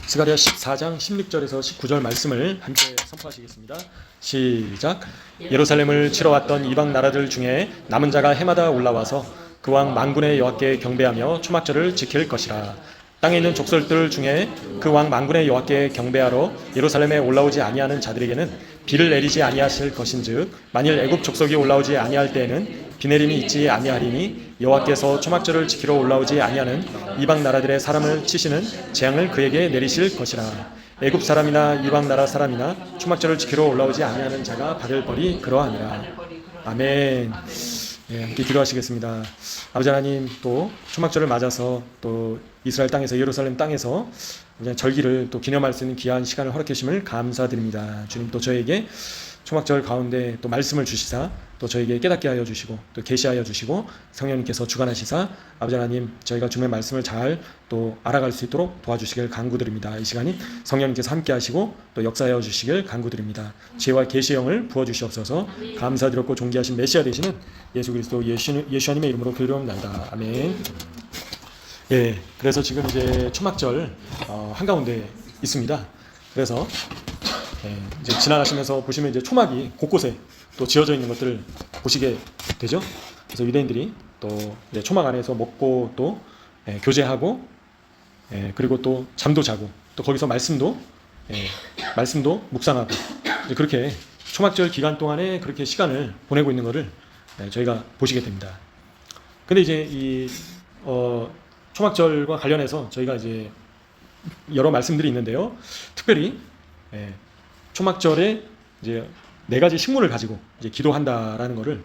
스가랴 14장 16절에서 19절 말씀을 함께 선포하시겠습니다. 시작. 예루살렘을 치러 왔던 이방 나라들 중에 남은 자가 해마다 올라와서 그 왕 만군의 여호와께 경배하며 초막절을 지킬 것이라. 땅에 있는 족속들 중에 그 왕 만군의 여호와께 경배하러 예루살렘에 올라오지 아니하는 자들에게는 비를 내리지 아니하실 것인즉 만일 애굽 족속이 올라오지 아니할 때에는 비 내림이 있지 아니하리니 여호와께서 초막절을 지키러 올라오지 아니하는 이방 나라들의 사람을 치시는 재앙을 그에게 내리실 것이라. 애굽 사람이나 이방 나라 사람이나 초막절을 지키러 올라오지 아니하는 자가 받을 벌이 그러하니라. 아멘. 함께 기도하시겠습니다. 아버지 하나님, 또 초막절을 맞아서 또 이스라엘 땅에서, 예루살렘 땅에서 절기를 또 기념할 수 있는 귀한 시간을 허락해 주심을 감사드립니다. 주님, 또 저에게 초막절 가운데 또 말씀을 주시사 또 저에게 깨닫게 하여 주시고 또 계시하여 주시고 성령님께서 주관하시사 아버지 하나님, 저희가 주님의 말씀을 잘 또 알아갈 수 있도록 도와주시길 간구드립니다. 이 시간이 성령님께서 함께 하시고 또 역사하여 주시길 간구드립니다. 지혜와 계시의 영을 부어주시옵소서. 감사드렸고 존귀하신 메시아 되시는 예수 그리스도 예수님의 이름으로 기도합니다. 아멘. 그래서 지금 이제 초막절 한가운데 있습니다. 그래서 이제 지나가시면서 보시면 이제 초막이 곳곳에 또 지어져 있는 것들을 보시게 되죠. 그래서 유대인들이 또 초막 안에서 먹고 또 교제하고 그리고 또 잠도 자고 또 거기서 말씀도 묵상하고 그렇게 초막절 기간 동안에 그렇게 시간을 보내고 있는 것을 저희가 보시게 됩니다. 근데 이제 이 초막절과 관련해서 저희가 이제 여러 말씀들이 있는데요. 특별히 초막절에 이제 4가지 식물을 가지고 이제 기도한다라는 것을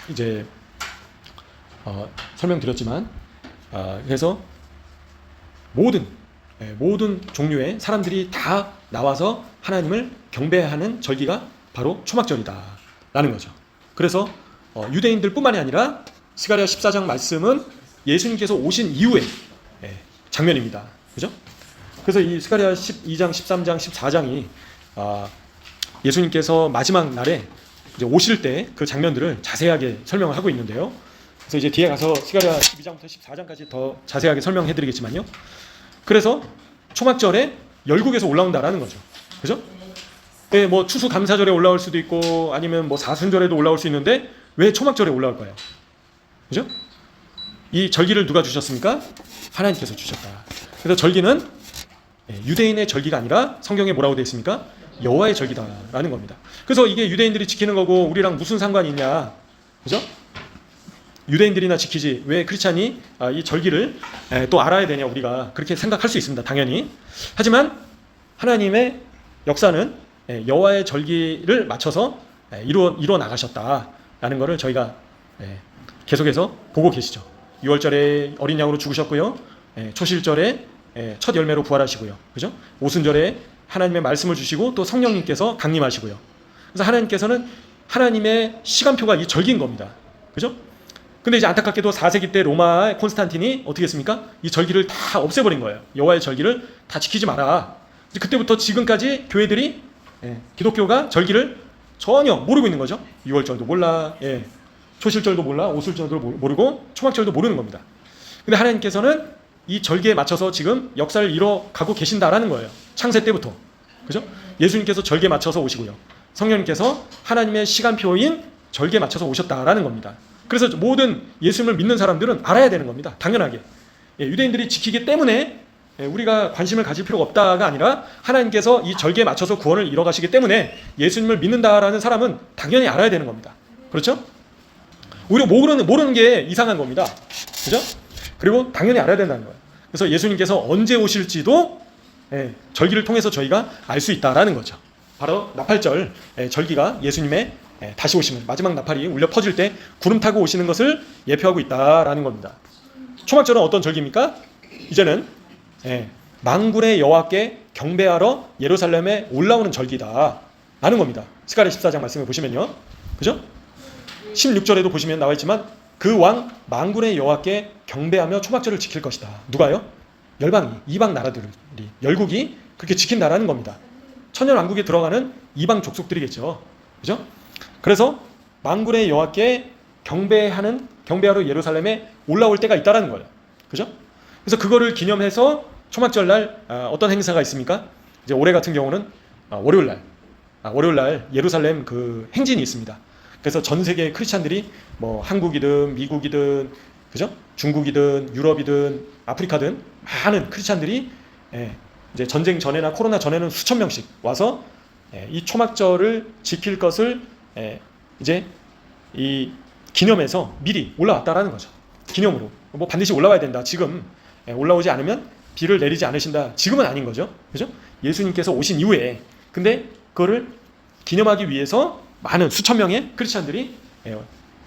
이제 설명드렸지만, 그래서 모든 종류의 사람들이 다 나와서 하나님을 경배하는 절기가 바로 초막절이다라는 거죠. 그래서 유대인들뿐만이 아니라 스가랴 14장 말씀은 예수님께서 오신 이후의 장면입니다. 그죠? 그래서 이 스가랴 12장, 13장, 14장이 예수님께서 마지막 날에 이제 오실 때 그 장면들을 자세하게 설명을 하고 있는데요. 그래서 이제 뒤에 가서 스가랴 12장부터 14장까지 더 자세하게 설명해 드리겠지만요. 그래서 초막절에 열국에서 올라온다라는 거죠. 그죠? 뭐 추수감사절에 올라올 수도 있고 아니면 뭐 사순절에도 올라올 수 있는데 왜 초막절에 올라올까요? 그죠? 이 절기를 누가 주셨습니까? 하나님께서 주셨다. 그래서 절기는 유대인의 절기가 아니라 성경에 뭐라고 되어 있습니까? 여호와의 절기다라는 겁니다. 그래서 이게 유대인들이 지키는 거고 우리랑 무슨 상관이 있냐? 그죠? 유대인들이나 지키지 왜 크리스찬이 이 절기를 또 알아야 되냐, 우리가 그렇게 생각할 수 있습니다. 당연히. 하지만 하나님의 역사는 여호와의 절기를 맞춰서 이루어 나가셨다라는 것을 저희가 계속해서 보고 계시죠. 6월절에 어린 양으로 죽으셨고요. 초실절에 첫 열매로 부활하시고요. 그죠? 오순절에 하나님의 말씀을 주시고 또 성령님께서 강림하시고요. 그래서 하나님께서는 하나님의 시간표가 이 절기인 겁니다. 그죠? 근데 이제 안타깝게도 4세기 때 로마 콘스탄틴이 어떻게 했습니까? 이 절기를 다 없애버린 거예요. 여호와의 절기를 다 지키지 마라. 이제 그때부터 지금까지 교회들이 기독교가 절기를 전혀 모르고 있는 거죠. 6월절도 몰라, 초실절도 몰라, 오순절도 모르고 초막절도 모르는 겁니다. 근데 하나님께서는 이 절기에 맞춰서 지금 역사를 이뤄가고 계신다라는 거예요. 창세 때부터. 그죠? 예수님께서 절기에 맞춰서 오시고요. 성령님께서 하나님의 시간표인 절기에 맞춰서 오셨다라는 겁니다. 그래서 모든 예수님을 믿는 사람들은 알아야 되는 겁니다. 당연하게. 유대인들이 지키기 때문에 우리가 관심을 가질 필요가 없다가 아니라 하나님께서 이 절기에 맞춰서 구원을 이뤄가시기 때문에 예수님을 믿는다라는 사람은 당연히 알아야 되는 겁니다. 그렇죠? 오히려 모르는 게 이상한 겁니다. 그죠? 그리고 당연히 알아야 된다는 거예요. 그래서 예수님께서 언제 오실지도 절기를 통해서 저희가 알 수 있다라는 거죠. 바로 나팔절 절기가 예수님의 다시 오시는 마지막 나팔이 울려 퍼질 때 구름 타고 오시는 것을 예표하고 있다라는 겁니다. 초막절은 어떤 절기입니까? 이제는 만군의 여호와께 경배하러 예루살렘에 올라오는 절기다라는 겁니다. 스가랴 14장 말씀을 보시면요. 그죠? 16절에도 보시면 나와 있지만 그 왕 만군의 여호와께 경배하며 초막절을 지킬 것이다. 누가요? 열방이, 이방 나라들이, 열국이 그렇게 지킨다라는 겁니다. 천년왕국에 들어가는 이방 족속들이겠죠. 그죠? 그래서 만군의 여호와께 경배하러 예루살렘에 올라올 때가 있다라는 거예요. 그죠? 그래서 그거를 기념해서 초막절 날 어떤 행사가 있습니까? 이제 올해 같은 경우는 월요일 날 예루살렘 그 행진이 있습니다. 그래서 전 세계 크리스찬들이 뭐 한국이든 미국이든 그죠? 중국이든 유럽이든 아프리카든 많은 크리스찬들이 이제 전쟁 전에나 코로나 전에는 수천 명씩 와서 이 초막절을 지킬 것을 이제 이 기념해서 미리 올라왔다라는 거죠. 기념으로 뭐 반드시 올라와야 된다. 지금 올라오지 않으면 비를 내리지 않으신다. 지금은 아닌 거죠. 그죠? 예수님께서 오신 이후에 근데 그거를 기념하기 위해서 많은 수천 명의 크리스찬들이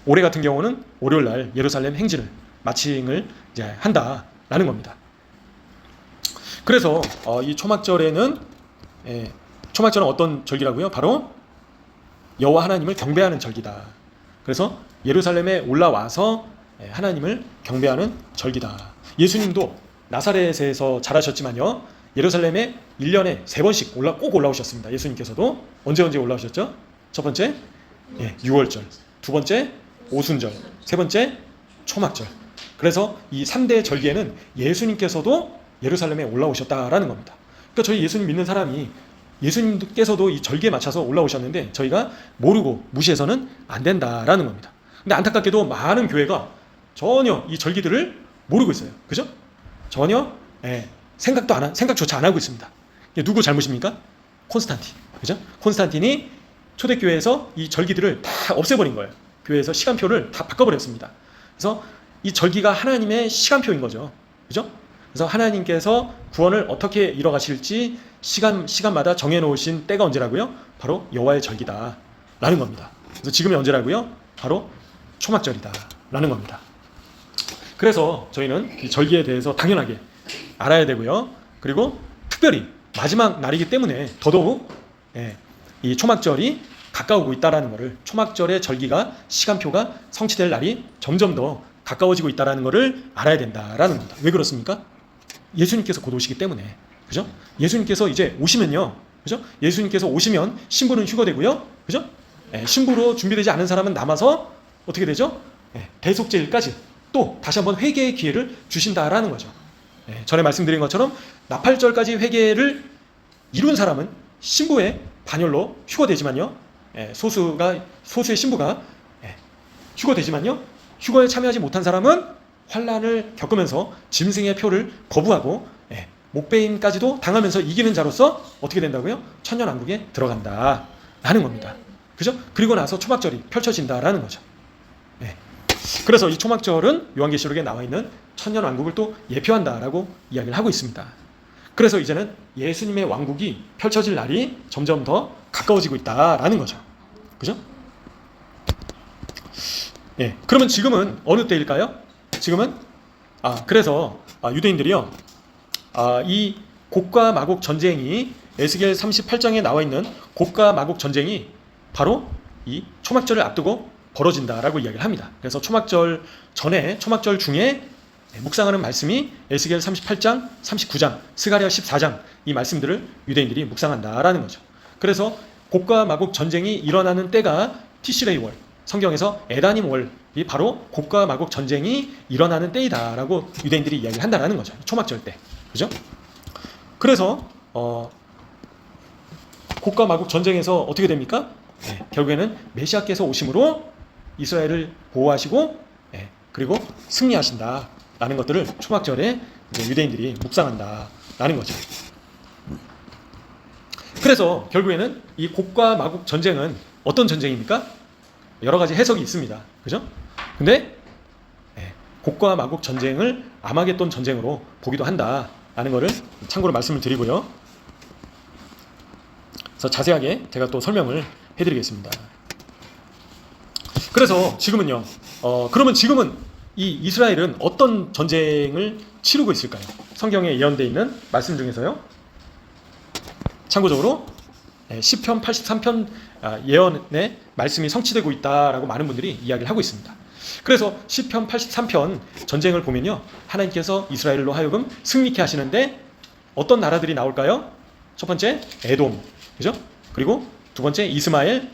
올해 같은 경우는 월요일 날 예루살렘 행진을 마칭을 이제 한다라는 겁니다. 그래서 이 초막절은 어떤 절기라고요? 바로 여호와 하나님을 경배하는 절기다. 그래서 예루살렘에 올라와서 하나님을 경배하는 절기다. 예수님도 나사렛에서 자라셨지만요, 예루살렘에 1년에 3번씩 꼭 올라오셨습니다. 예수님께서도 언제 올라오셨죠? 첫 번째 6월절, 두 번째 오순절, 세 번째 초막절. 그래서 이 3대 절기에는 예수님께서도 예루살렘에 올라오셨다라는 겁니다. 그러니까 저희 예수님 믿는 사람이 예수님께서도 이 절기에 맞춰서 올라오셨는데 저희가 모르고 무시해서는 안 된다라는 겁니다. 근데 안타깝게도 많은 교회가 전혀 이 절기들을 모르고 있어요. 그죠? 전혀 생각조차 안 하고 있습니다. 누구 잘못입니까? 콘스탄틴. 그죠? 콘스탄틴이 초대교회에서 이 절기들을 다 없애버린 거예요. 교회에서 시간표를 다 바꿔버렸습니다. 그래서 이 절기가 하나님의 시간표인 거죠. 그죠? 그래서 하나님께서 구원을 어떻게 이뤄가실지 시간마다 정해놓으신 때가 언제라고요? 바로 여호와의 절기다 라는 겁니다. 그래서 지금이 언제라고요? 바로 초막절이다 라는 겁니다. 그래서 저희는 이 절기에 대해서 당연하게 알아야 되고요. 그리고 특별히 마지막 날이기 때문에 더더욱 이 초막절이 가까우고 있다라는 것을, 초막절의 절기가 시간표가 성취될 날이 점점 더 가까워지고 있다라는 것을 알아야 된다라는 겁니다. 왜 그렇습니까? 예수님께서 곧 오시기 때문에. 그죠? 예수님께서 이제 오시면요. 그죠? 예수님께서 오시면 신부는 휴거되고요. 그죠? 신부로 준비되지 않은 사람은 남아서 어떻게 되죠? 대속죄일까지 또 다시 한번 회개의 기회를 주신다라는 거죠. 전에 말씀드린 것처럼 나팔절까지 회개를 이룬 사람은 신부의 반열로 휴거되지만요. 소수의 신부가 휴거되지만요. 휴거에 참여하지 못한 사람은 환난을 겪으면서 짐승의 표를 거부하고 목배임까지도 당하면서 이기는 자로서 어떻게 된다고요? 천년왕국에 들어간다라는 겁니다. 그죠? 그리고 나서 초막절이 펼쳐진다라는 거죠. 그래서 이 초막절은 요한계시록에 나와 있는 천년왕국을 또 예표한다라고 이야기를 하고 있습니다. 그래서 이제는 예수님의 왕국이 펼쳐질 날이 점점 더 가까워지고 있다라는 거죠. 그죠? 그러면 지금은 어느 때일까요? 지금은 그래서 유대인들이요, 이 곡과 마곡 전쟁이 에스겔 38장에 나와 있는 곡과 마곡 전쟁이 바로 이 초막절을 앞두고 벌어진다라고 이야기를 합니다. 그래서 초막절 전에, 초막절 중에 묵상하는 말씀이 에스겔 38장, 39장, 스가랴 14장, 이 말씀들을 유대인들이 묵상한다라는 거죠. 그래서 곡과 마곡 전쟁이 일어나는 때가 티시레이 월, 성경에서 에다님 월이 바로 곡과 마곡 전쟁이 일어나는 때이다라고 유대인들이 이야기를 한다라는 거죠. 초막절 때. 그죠? 그래서 곡과 마곡 전쟁에서 어떻게 됩니까? 결국에는 메시아께서 오심으로 이스라엘을 보호하시고 그리고 승리하신다라는 것들을 초막절에 이제 유대인들이 묵상한다라는 거죠. 그래서 결국에는 이 곡과 마곡 전쟁은 어떤 전쟁입니까? 여러 가지 해석이 있습니다. 그죠? 근데 곡과 마곡 전쟁을 아마겟돈 전쟁으로 보기도 한다라는 것을 참고로 말씀을 드리고요. 그래서 자세하게 제가 또 설명을 해드리겠습니다. 그래서 지금은요, 그러면 지금은 이 이스라엘은 어떤 전쟁을 치르고 있을까요? 성경에 예언되어 있는 말씀 중에서요, 참고적으로 시편 83편 예언의 말씀이 성취되고 있다라고 많은 분들이 이야기를 하고 있습니다. 그래서 시편 83편 전쟁을 보면요, 하나님께서 이스라엘로 하여금 승리케 하시는데 어떤 나라들이 나올까요? 첫 번째 에돔, 그죠? 그리고 두 번째 이스마엘,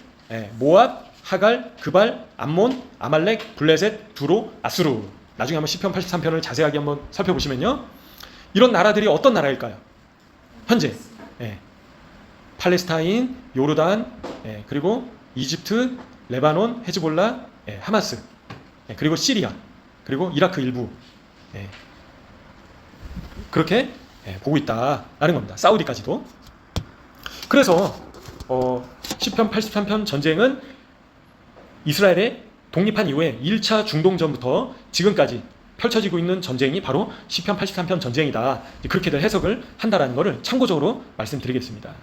모압, 하갈, 그발, 암몬, 아말렉, 블레셋, 두로, 아수르. 나중에 한번 시편 83편을 자세하게 한번 살펴보시면요, 이런 나라들이 어떤 나라일까요? 현재 예. 팔레스타인, 요르단, 예. 그리고 이집트, 레바논, 헤즈볼라, 예. 하마스, 예. 그리고 시리아, 그리고 이라크 일부, 예. 그렇게 예. 보고 있다라는 겁니다. 사우디까지도. 그래서 시편 83편 전쟁은 이스라엘의 독립한 이후에 1차 중동전부터 지금까지 펼쳐지고 있는 전쟁이 바로 시편 83편 전쟁이다. 그렇게들 해석을 한다라는 것을 참고적으로 말씀드리겠습니다.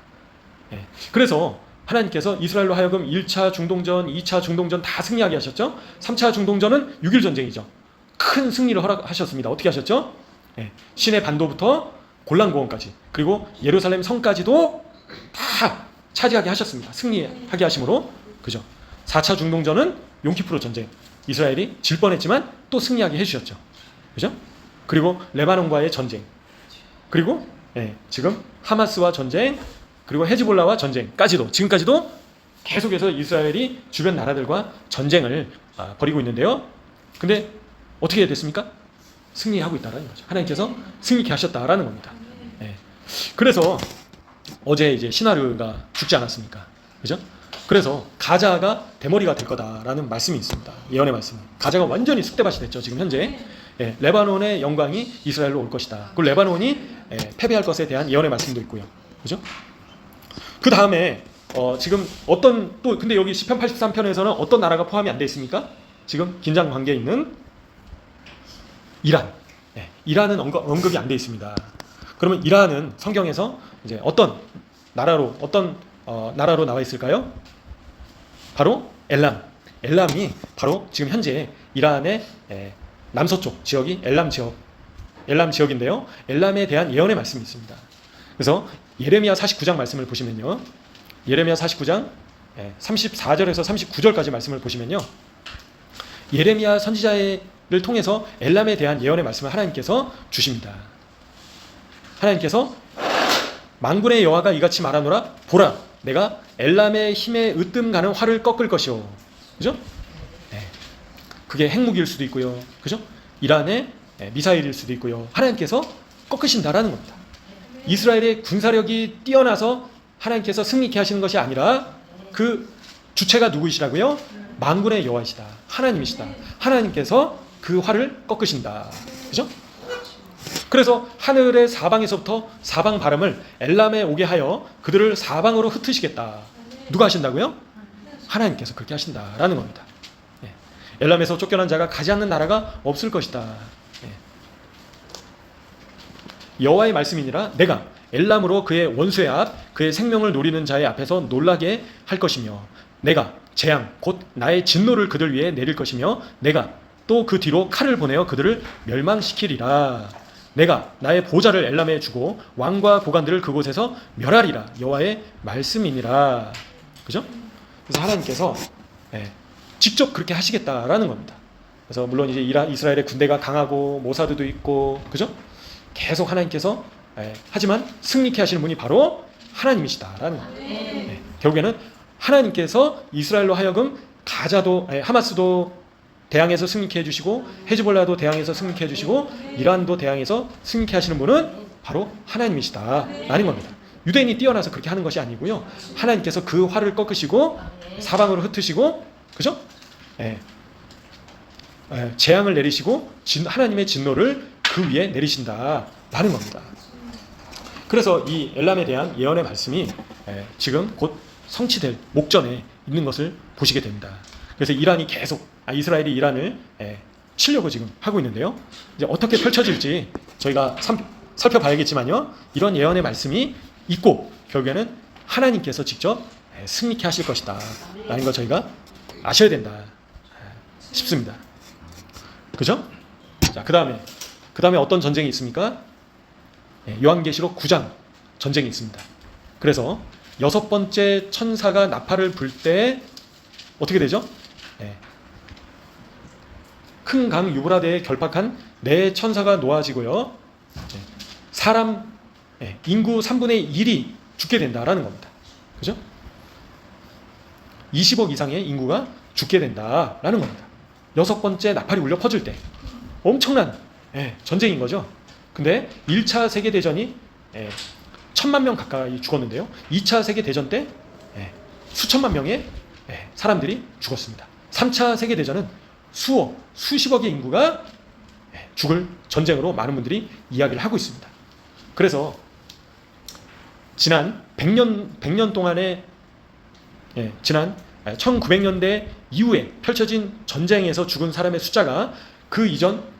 예. 그래서 하나님께서 이스라엘로 하여금 1차 중동전, 2차 중동전 다 승리하게 하셨죠. 3차 중동전은 6일 전쟁이죠. 큰 승리를 허락하셨습니다. 어떻게 하셨죠? 예. 시내 반도부터 골란고원까지, 그리고 예루살렘 성까지도 다 차지하게 하셨습니다. 승리하게 하심으로. 그죠? 4차 중동전은 용키프로 전쟁, 이스라엘이 질 뻔했지만 또 승리하게 해주셨죠. 그죠? 그리고 레바논과의 전쟁, 그리고 예, 지금 하마스와 전쟁, 그리고 헤즈볼라와 전쟁까지도, 지금까지도 계속해서 이스라엘이 주변 나라들과 전쟁을 벌이고 있는데요. 근데 어떻게 됐습니까? 승리하고 있다는 거죠. 하나님께서 승리케 하셨다라는 겁니다. 예. 그래서 어제 이제 시나르가 죽지 않았습니까? 그죠? 그래서 가자가 대머리가 될 거다라는 말씀이 있습니다. 예언의 말씀. 가자가 완전히 쑥대밭이 됐죠. 지금 현재. 예, 레바논의 영광이 이스라엘로 올 것이다. 그리고 레바논이 패배할 것에 대한 예언의 말씀도 있고요. 그죠? 그 다음에 지금 어떤 또 근데 여기 시편 83편에서는 어떤 나라가 포함이 안 돼 있습니까? 지금 긴장 관계에 있는 이란. 예, 이란은 언급이 안 돼 있습니다. 그러면 이란은 성경에서 이제 어떤 나라로 나와 있을까요? 바로 엘람. 엘람이 바로 지금 현재 이란의 남서쪽 지역이 엘람 지역인데요. 엘람에 대한 예언의 말씀이 있습니다. 그래서 예레미야 49장 말씀을 보시면요. 예레미야 49장 34절에서 39절까지 말씀을 보시면요. 예레미야 선지자를 통해서 엘람에 대한 예언의 말씀을 하나님께서 주십니다. 하나님께서 만군의 여호와가 이같이 말하노라. 보라, 내가 엘람의 힘에 으뜸 가는 활을 꺾을 것이요. 그죠? 네. 그게 핵무기일 수도 있고요. 그죠? 이란의 미사일일 수도 있고요. 하나님께서 꺾으신다라는 겁니다. 이스라엘의 군사력이 뛰어나서 하나님께서 승리케 하시는 것이 아니라 그 주체가 누구이시라고요? 만군의 여호와이시다. 하나님이시다. 하나님께서 그 활을 꺾으신다. 그죠? 그래서 하늘의 사방에서부터 사방 바람을 엘람에 오게 하여 그들을 사방으로 흩으시겠다. 누가 하신다고요? 하나님께서 그렇게 하신다라는 겁니다. 예. 엘람에서 쫓겨난 자가 가지 않는 나라가 없을 것이다. 예. 여호와의 말씀이니라. 내가 엘람으로 그의 원수의 앞, 그의 생명을 노리는 자의 앞에서 놀라게 할 것이며, 내가 재앙 곧 나의 진노를 그들 위에 내릴 것이며, 내가 또 그 뒤로 칼을 보내어 그들을 멸망시키리라. 내가 나의 보좌를 엘람에 주고 왕과 고관들을 그곳에서 멸하리라. 여호와의 말씀이니라. 그죠? 그래서 하나님께서 직접 그렇게 하시겠다라는 겁니다. 그래서 물론 이제 이스라엘의 군대가 강하고 모사드도 있고, 그죠? 계속 하나님께서 하지만 승리케 하시는 분이 바로 하나님이시다라는 겁니다. 결국에는 하나님께서 이스라엘로 하여금 가자도 하마스도 대항해서 승리케 해주시고, 헤즈볼라도 대항해서 승리케 해주시고, 이란도 대항해서 승리케 하시는 분은 바로 하나님이시다라는 겁니다. 유대인이 뛰어나서 그렇게 하는 것이 아니고요. 하나님께서 그 활을 꺾으시고 사방으로 흩으시고, 그죠? 재앙을 내리시고 하나님의 진노를 그 위에 내리신다라는 겁니다. 그래서 이 엘람에 대한 예언의 말씀이 지금 곧 성취될 목전에 있는 것을 보시게 됩니다. 그래서 이란이 계속 이스라엘이 이란을 치려고 지금 하고 있는데요. 이제 어떻게 펼쳐질지 저희가 살펴봐야겠지만요. 이런 예언의 말씀이 있고 결국에는 하나님께서 직접 승리케 하실 것이다 라는 걸 저희가 아셔야 된다 싶습니다. 그죠? 자, 그 다음에 어떤 전쟁이 있습니까? 요한계시록 9장 전쟁이 있습니다. 그래서 6번째 천사가 나팔을 불 때 어떻게 되죠? 큰 강 유브라데에 결박한 네 천사가 놓아지고요. 사람 인구 3분의 1이 죽게 된다라는 겁니다. 그죠? 20억 이상의 인구가 죽게 된다라는 겁니다. 6번째 나팔이 울려 퍼질 때 엄청난 전쟁인 거죠. 근데 1차 세계대전이 1000만 명 가까이 죽었는데요. 2차 세계대전 때 수천만 명의 사람들이 죽었습니다. 3차 세계대전은 수십억의 인구가 죽을 전쟁으로 많은 분들이 이야기를 하고 있습니다. 그래서 지난 100년 동안의 지난 1900년대 이후에 펼쳐진 전쟁에서 죽은 사람의 숫자가 그 이전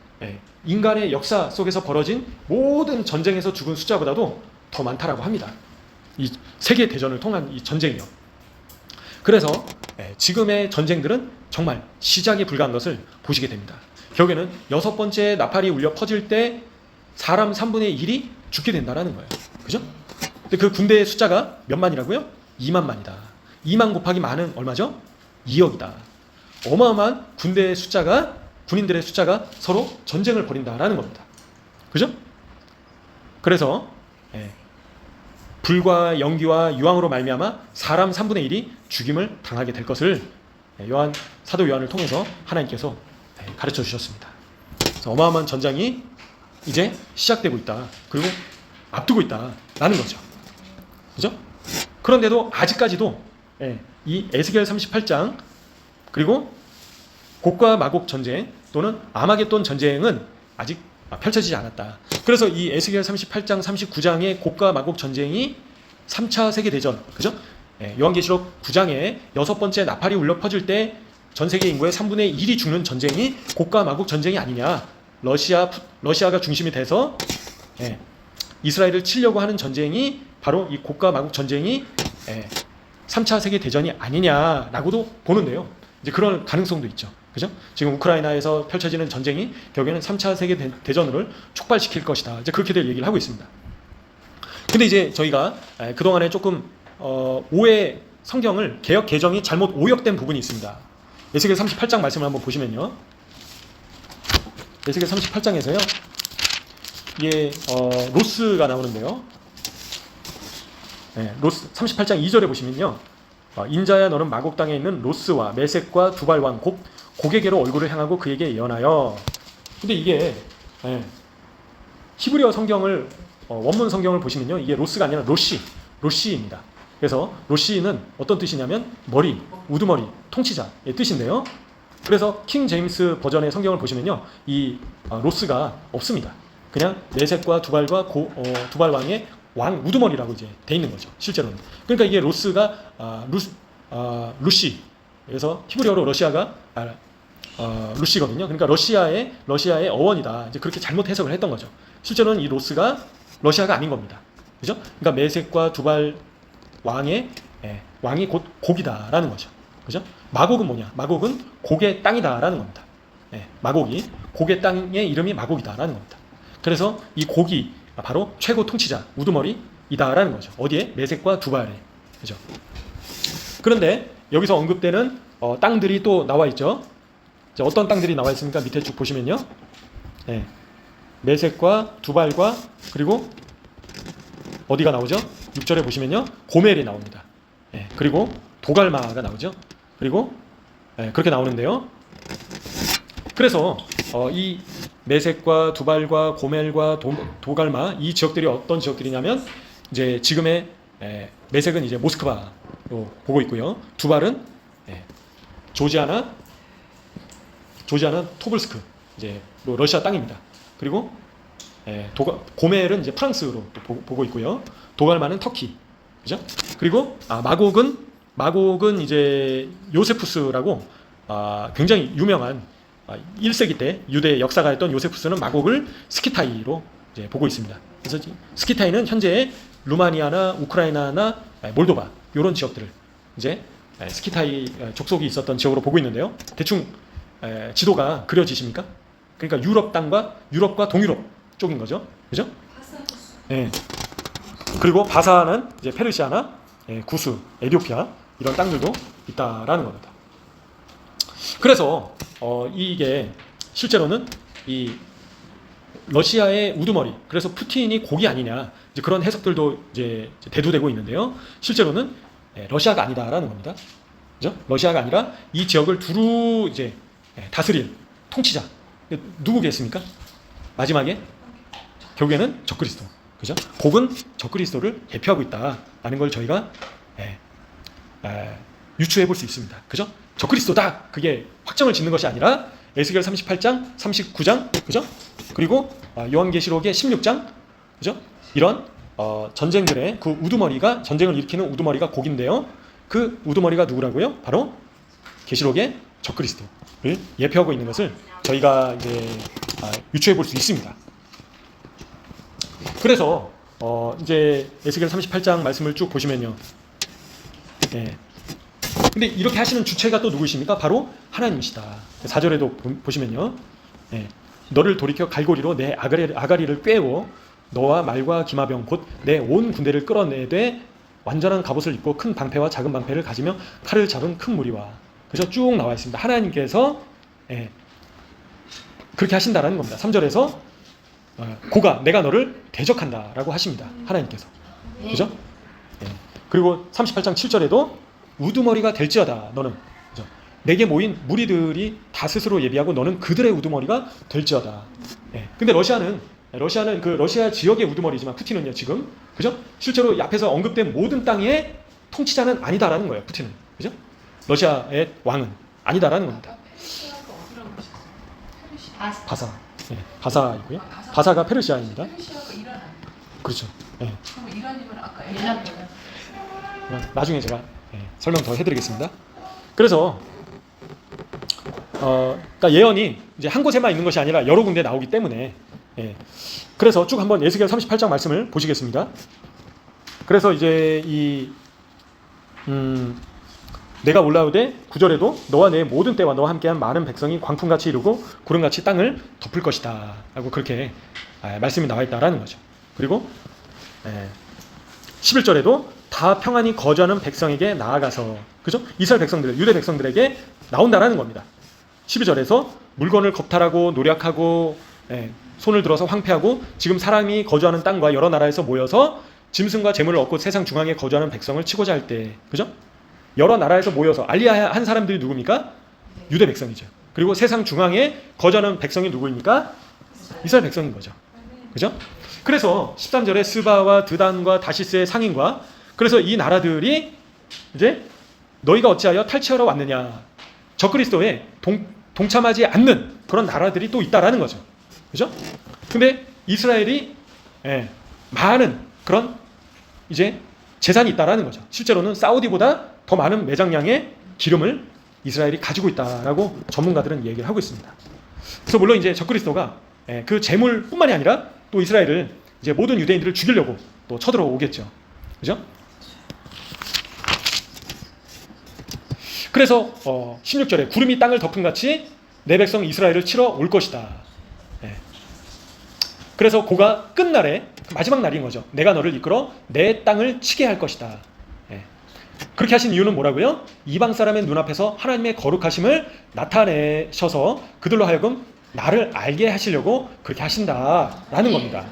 인간의 역사 속에서 벌어진 모든 전쟁에서 죽은 숫자보다도 더 많다라고 합니다. 이 세계 대전을 통한 이 전쟁이요. 그래서 지금의 전쟁들은 정말 시작에 불과한 것을 보시게 됩니다. 결국에는 6번째 나팔이 울려 퍼질 때 사람 3분의 1이 죽게 된다라는 거예요. 그죠? 근데 그 군대의 숫자가 몇 만이라고요? 2만 만이다. 2만 곱하기 만은 얼마죠? 2억이다. 어마어마한 군인들의 숫자가 서로 전쟁을 벌인다라는 겁니다. 그죠? 그래서 불과 연기와 유황으로 말미암아 사람 3분의 1이 죽임을 당하게 될 것을 사도 요한을 통해서 하나님께서 가르쳐 주셨습니다. 그래서 어마어마한 전장이 이제 시작되고 있다. 그리고 앞두고 있다라는 거죠. 그죠? 그런데도 아직까지도 이 에스겔 38장 그리고 곡과 마곡 전쟁 또는 아마겟돈 전쟁은 아직 펼쳐지지 않았다. 그래서 이 에스겔 38장 39장의 곡과 마곡 전쟁이 3차 세계대전, 그죠? 요한계시록 9장에 6번째 나팔이 울려 퍼질 때 전 세계 인구의 3분의 1이 죽는 전쟁이 곡과 마곡 전쟁이 아니냐. 러시아가 중심이 돼서 이스라엘을 치려고 하는 전쟁이 바로 이 곡과 마곡 전쟁이 3차 세계대전이 아니냐라고도 보는데요. 이제 그런 가능성도 있죠. 그죠? 지금 우크라이나에서 펼쳐지는 전쟁이 결국에는 3차 세계대전을 촉발시킬 것이다. 이제 그렇게들 얘기를 하고 있습니다. 근데 이제 저희가 그동안에 조금 성경을 개역 개정이 잘못 오역된 부분이 있습니다. 에스겔 38장 말씀을 한번 보시면요. 에스겔 38장에서요. 이게 로스가 나오는데요. 로스 38장 2절에 보시면요. 인자야 너는 마곡 땅에 있는 로스와 메섹과 두발 왕 곡에게로 얼굴을 향하고 그에게 예언하여. 근데 이게 히브리어 성경을 원문 성경을 보시면요. 이게 로스가 아니라 로시입니다. 그래서 로시는 어떤 뜻이냐면 머리, 우두머리, 통치자의 뜻인데요. 그래서 킹 제임스 버전의 성경을 보시면요. 이 로스가 없습니다. 그냥 메섹과 두발과 두발 왕의 왕 우두머리라고 이제 돼 있는 거죠. 실제로는. 그러니까 이게 로스가 루시. 그래서 히브리어로 러시아가 루시거든요. 그러니까 러시아의 어원이다. 이제 그렇게 잘못 해석을 했던 거죠. 실제로는 이 로스가 러시아가 아닌 겁니다. 그죠? 그러니까 메섹과 두발 왕이 곧 곡이다라는 거죠. 그죠? 마곡은 뭐냐? 마곡은 곡의 땅이다라는 겁니다. 마곡이 곡의 땅의 이름이 마곡이다라는 겁니다. 그래서 이 곡이 바로 최고 통치자 우두머리이다라는 거죠. 어디에? 메섹과 두발에. 그죠? 그런데 여기서 언급되는 땅들이 또 나와 있죠. 어떤 땅들이 나와 있습니까? 밑에 쭉 보시면요. 메섹과 두발과 그리고 어디가 나오죠? 6절에 보시면요. 고멜이 나옵니다. 그리고 도갈마가 나오죠. 그리고 그렇게 나오는데요. 그래서 이 메섹과 두발과 고멜과 도갈마 이 지역들이 어떤 지역들이냐면 이제 지금의 메섹은 이제 모스크바로 보고 있고요. 두발은 조지아나 토블스크 이제 러시아 땅입니다. 그리고 고멜은 이제 프랑스로 보고 있고요. 도갈마는 터키, 그죠? 그리고 마곡은 이제 요세푸스라고 굉장히 유명한 1세기 때 유대 역사가였던 요세푸스는 마곡을 스키타이로 이제 보고 있습니다. 그래서 스키타이는 현재 루마니아나 우크라이나나 몰도바 이런 지역들을 이제 스키타이 족속이 있었던 지역으로 보고 있는데요. 대충 지도가 그려지십니까? 그러니까 유럽과 동유럽 쪽인 거죠. 그죠? 네. 그리고 바사는 이제 페르시아나 구스, 에티오피아 이런 땅들도 있다라는 겁니다. 그래서 이게 실제로는 이 러시아의 우두머리, 그래서 푸틴이 곡이 아니냐 이제 그런 해석들도 이제 대두되고 있는데요. 실제로는 러시아가 아니다라는 겁니다. 그죠? 러시아가 아니라 이 지역을 두루 이제 다스릴 통치자 누구겠습니까? 마지막에 결국에는 적그리스도, 그죠? 곡은 적그리스도를 대표하고 있다라는 걸 저희가 유추해 볼 수 있습니다. 그죠? 적그리스도다. 그게 확정을 짓는 것이 아니라 에스겔 38장, 39장, 그죠? 그리고 요한계시록의 16장, 그죠? 이런 전쟁들의 그 우두머리가, 전쟁을 일으키는 우두머리가 곡인데요. 그 우두머리가 누구라고요? 바로 계시록의 적그리스도를 예표하고 있는 것을 저희가 이제 유추해 볼 수 있습니다. 그래서 이제 에스겔 38장 말씀을 쭉 보시면요. 예. 근데 이렇게 하시는 주체가 또 누구십니까? 바로 하나님이시다. 4절에도 보시면요. 예. 너를 돌이켜 갈고리로 내 아가리를 꿰고 너와 말과 기마병 곧 내 온 군대를 끌어내되 완전한 갑옷을 입고 큰 방패와 작은 방패를 가지며 칼을 잡은 큰 무리와, 그래서 쭉 나와 있습니다. 하나님께서 그렇게 하신다라는 겁니다. 3절에서 고가 내가 너를 대적한다라고 하십니다. 하나님께서. 그죠? 그리고 38장 7절에도 우두머리가 될지어다 너는, 그죠? 내게 모인 무리들이 다 스스로 예비하고 너는 그들의 우두머리가 될지어다. 근데 러시아는 그 러시아 지역의 우두머리지만 푸틴은요 지금, 그죠? 실제로 앞에서 언급된 모든 땅의 통치자는 아니다라는 거예요. 푸틴은, 그죠? 러시아의 왕은 아니다라는 겁니다. 바사, 바사이고요. 바사가 페르시아입니다. 그렇죠. 그럼 이란이면 아까 이란 나중에 제가 설명 더 해드리겠습니다. 그래서 그러니까 예언이 이제 한 곳에만 있는 것이 아니라 여러 군데 나오기 때문에, 그래서 쭉 한번 에스겔 38장 말씀을 보시겠습니다. 그래서 이제 내가 올라오되 9절에도 너와 내 모든 때와 너와 함께한 많은 백성이 광풍같이 이루고 구름같이 땅을 덮을 것이다 라고 그렇게 말씀이 나와 있다라는 거죠. 그리고 11절에도 다 평안히 거주하는 백성에게 나아가서, 그죠? 이스라엘 백성들, 유대 백성들에게 나온다라는 겁니다. 12절에서 물건을 겁탈하고 노력하고 손을 들어서 황폐하고 지금 사람이 거주하는 땅과 여러 나라에서 모여서 짐승과 재물을 얻고 세상 중앙에 거주하는 백성을 치고자 할 때, 그죠? 여러 나라에서 모여서 알리야한 사람들이 누굽니까? 유대 백성이죠. 그리고 세상 중앙에 거주하는 백성이 누구입니까? 이스라엘 백성인 거죠. 그죠? 그래서 13절에 스바와 드단과 다시스의 상인과, 그래서 이 나라들이 이제 너희가 어찌하여 탈취하러 왔느냐, 적그리스도에 동참하지 않는 그런 나라들이 또 있다라는 거죠. 그죠? 근데 이스라엘이 많은 그런 이제 재산이 있다라는 거죠. 실제로는 사우디보다 더 많은 매장량의 기름을 이스라엘이 가지고 있다라고 전문가들은 얘기를 하고 있습니다. 그래서 물론 이제 적그리스도가 그 재물뿐만이 아니라 또 이스라엘을 이제 모든 유대인들을 죽이려고 또 쳐들어오겠죠. 그죠? 그래서 16절에 구름이 땅을 덮은 같이 내 백성 이스라엘을 치러 올 것이다. 그래서 고가 끝날에 마지막 날인 거죠. 내가 너를 이끌어 내 땅을 치게 할 것이다. 그렇게 하신 이유는 뭐라고요? 이방 사람의 눈앞에서 하나님의 거룩하심을 나타내셔서 그들로 하여금 나를 알게 하시려고 그렇게 하신다라는 겁니다.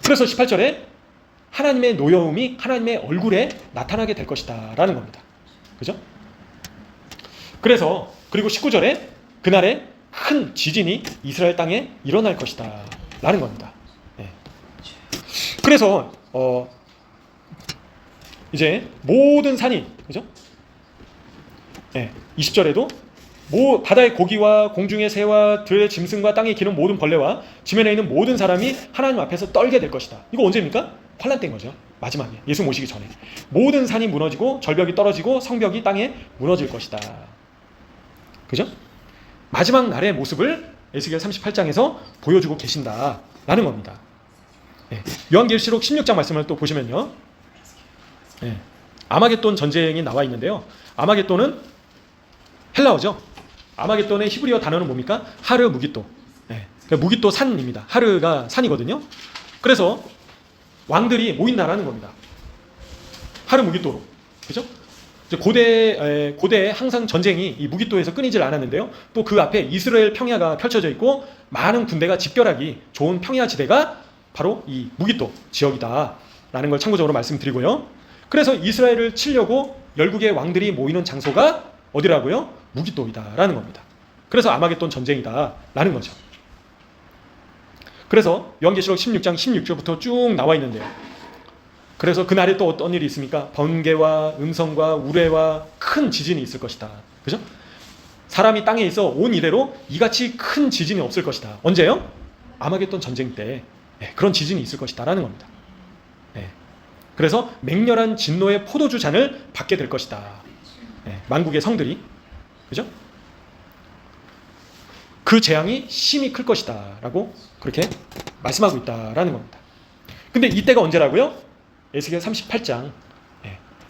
그래서 18절에 하나님의 노여움이 하나님의 얼굴에 나타나게 될 것이다 라는 겁니다. 그죠? 그래서 그리고 19절에 그날에 큰 지진이 이스라엘 땅에 일어날 것이다 라는 겁니다. 그래서 이제 모든 산이, 그죠? 20절에도 바다의 고기와 공중의 새와 들의 짐승과 땅에 기는 모든 벌레와 지면에 있는 모든 사람이 하나님 앞에서 떨게 될 것이다. 이거 언제입니까? 환란 때인 거죠. 마지막에 예수 모시기 전에 모든 산이 무너지고 절벽이 떨어지고 성벽이 땅에 무너질 것이다. 그죠? 마지막 날의 모습을 에스겔 38장에서 보여주고 계신다라는 겁니다. 요한계시록 16장 말씀을 또 보시면요, 아마겟돈 전쟁이 나와 있는데요. 아마겟돈은 헬라어죠. 아마겟돈의 히브리어 단어는 뭡니까? 하르 무기또. 그러니까 무기또 산입니다. 하르가 산이거든요. 그래서 왕들이 모인다라는 겁니다. 하르 무기또로. 그죠? 고대에 항상 전쟁이 이 무기또에서 끊이질 않았는데요. 또 그 앞에 이스라엘 평야가 펼쳐져 있고 많은 군대가 집결하기 좋은 평야 지대가 바로 이 무기또 지역이다라는 걸 참고적으로 말씀드리고요. 그래서 이스라엘을 치려고 열국의 왕들이 모이는 장소가 어디라고요? 무기또이다라는 겁니다. 그래서 아마겟돈 전쟁이다라는 거죠. 그래서 요한계시록 16장 16절부터 쭉 나와 있는데요. 그래서 그날에 또 어떤 일이 있습니까? 번개와 음성과 우레와 큰 지진이 있을 것이다. 그죠? 사람이 땅에 있어 온 이래로 이같이 큰 지진이 없을 것이다. 언제요? 아마겟돈 전쟁 때 그런 지진이 있을 것이다 라는 겁니다. 그래서 맹렬한 진노의 포도주 잔을 받게 될 것이다. 만국의 성들이, 그죠? 그 재앙이 심히 클 것이다 라고 그렇게 말씀하고 있다라는 겁니다. 근데 이때가 언제라고요? 에스겔 38장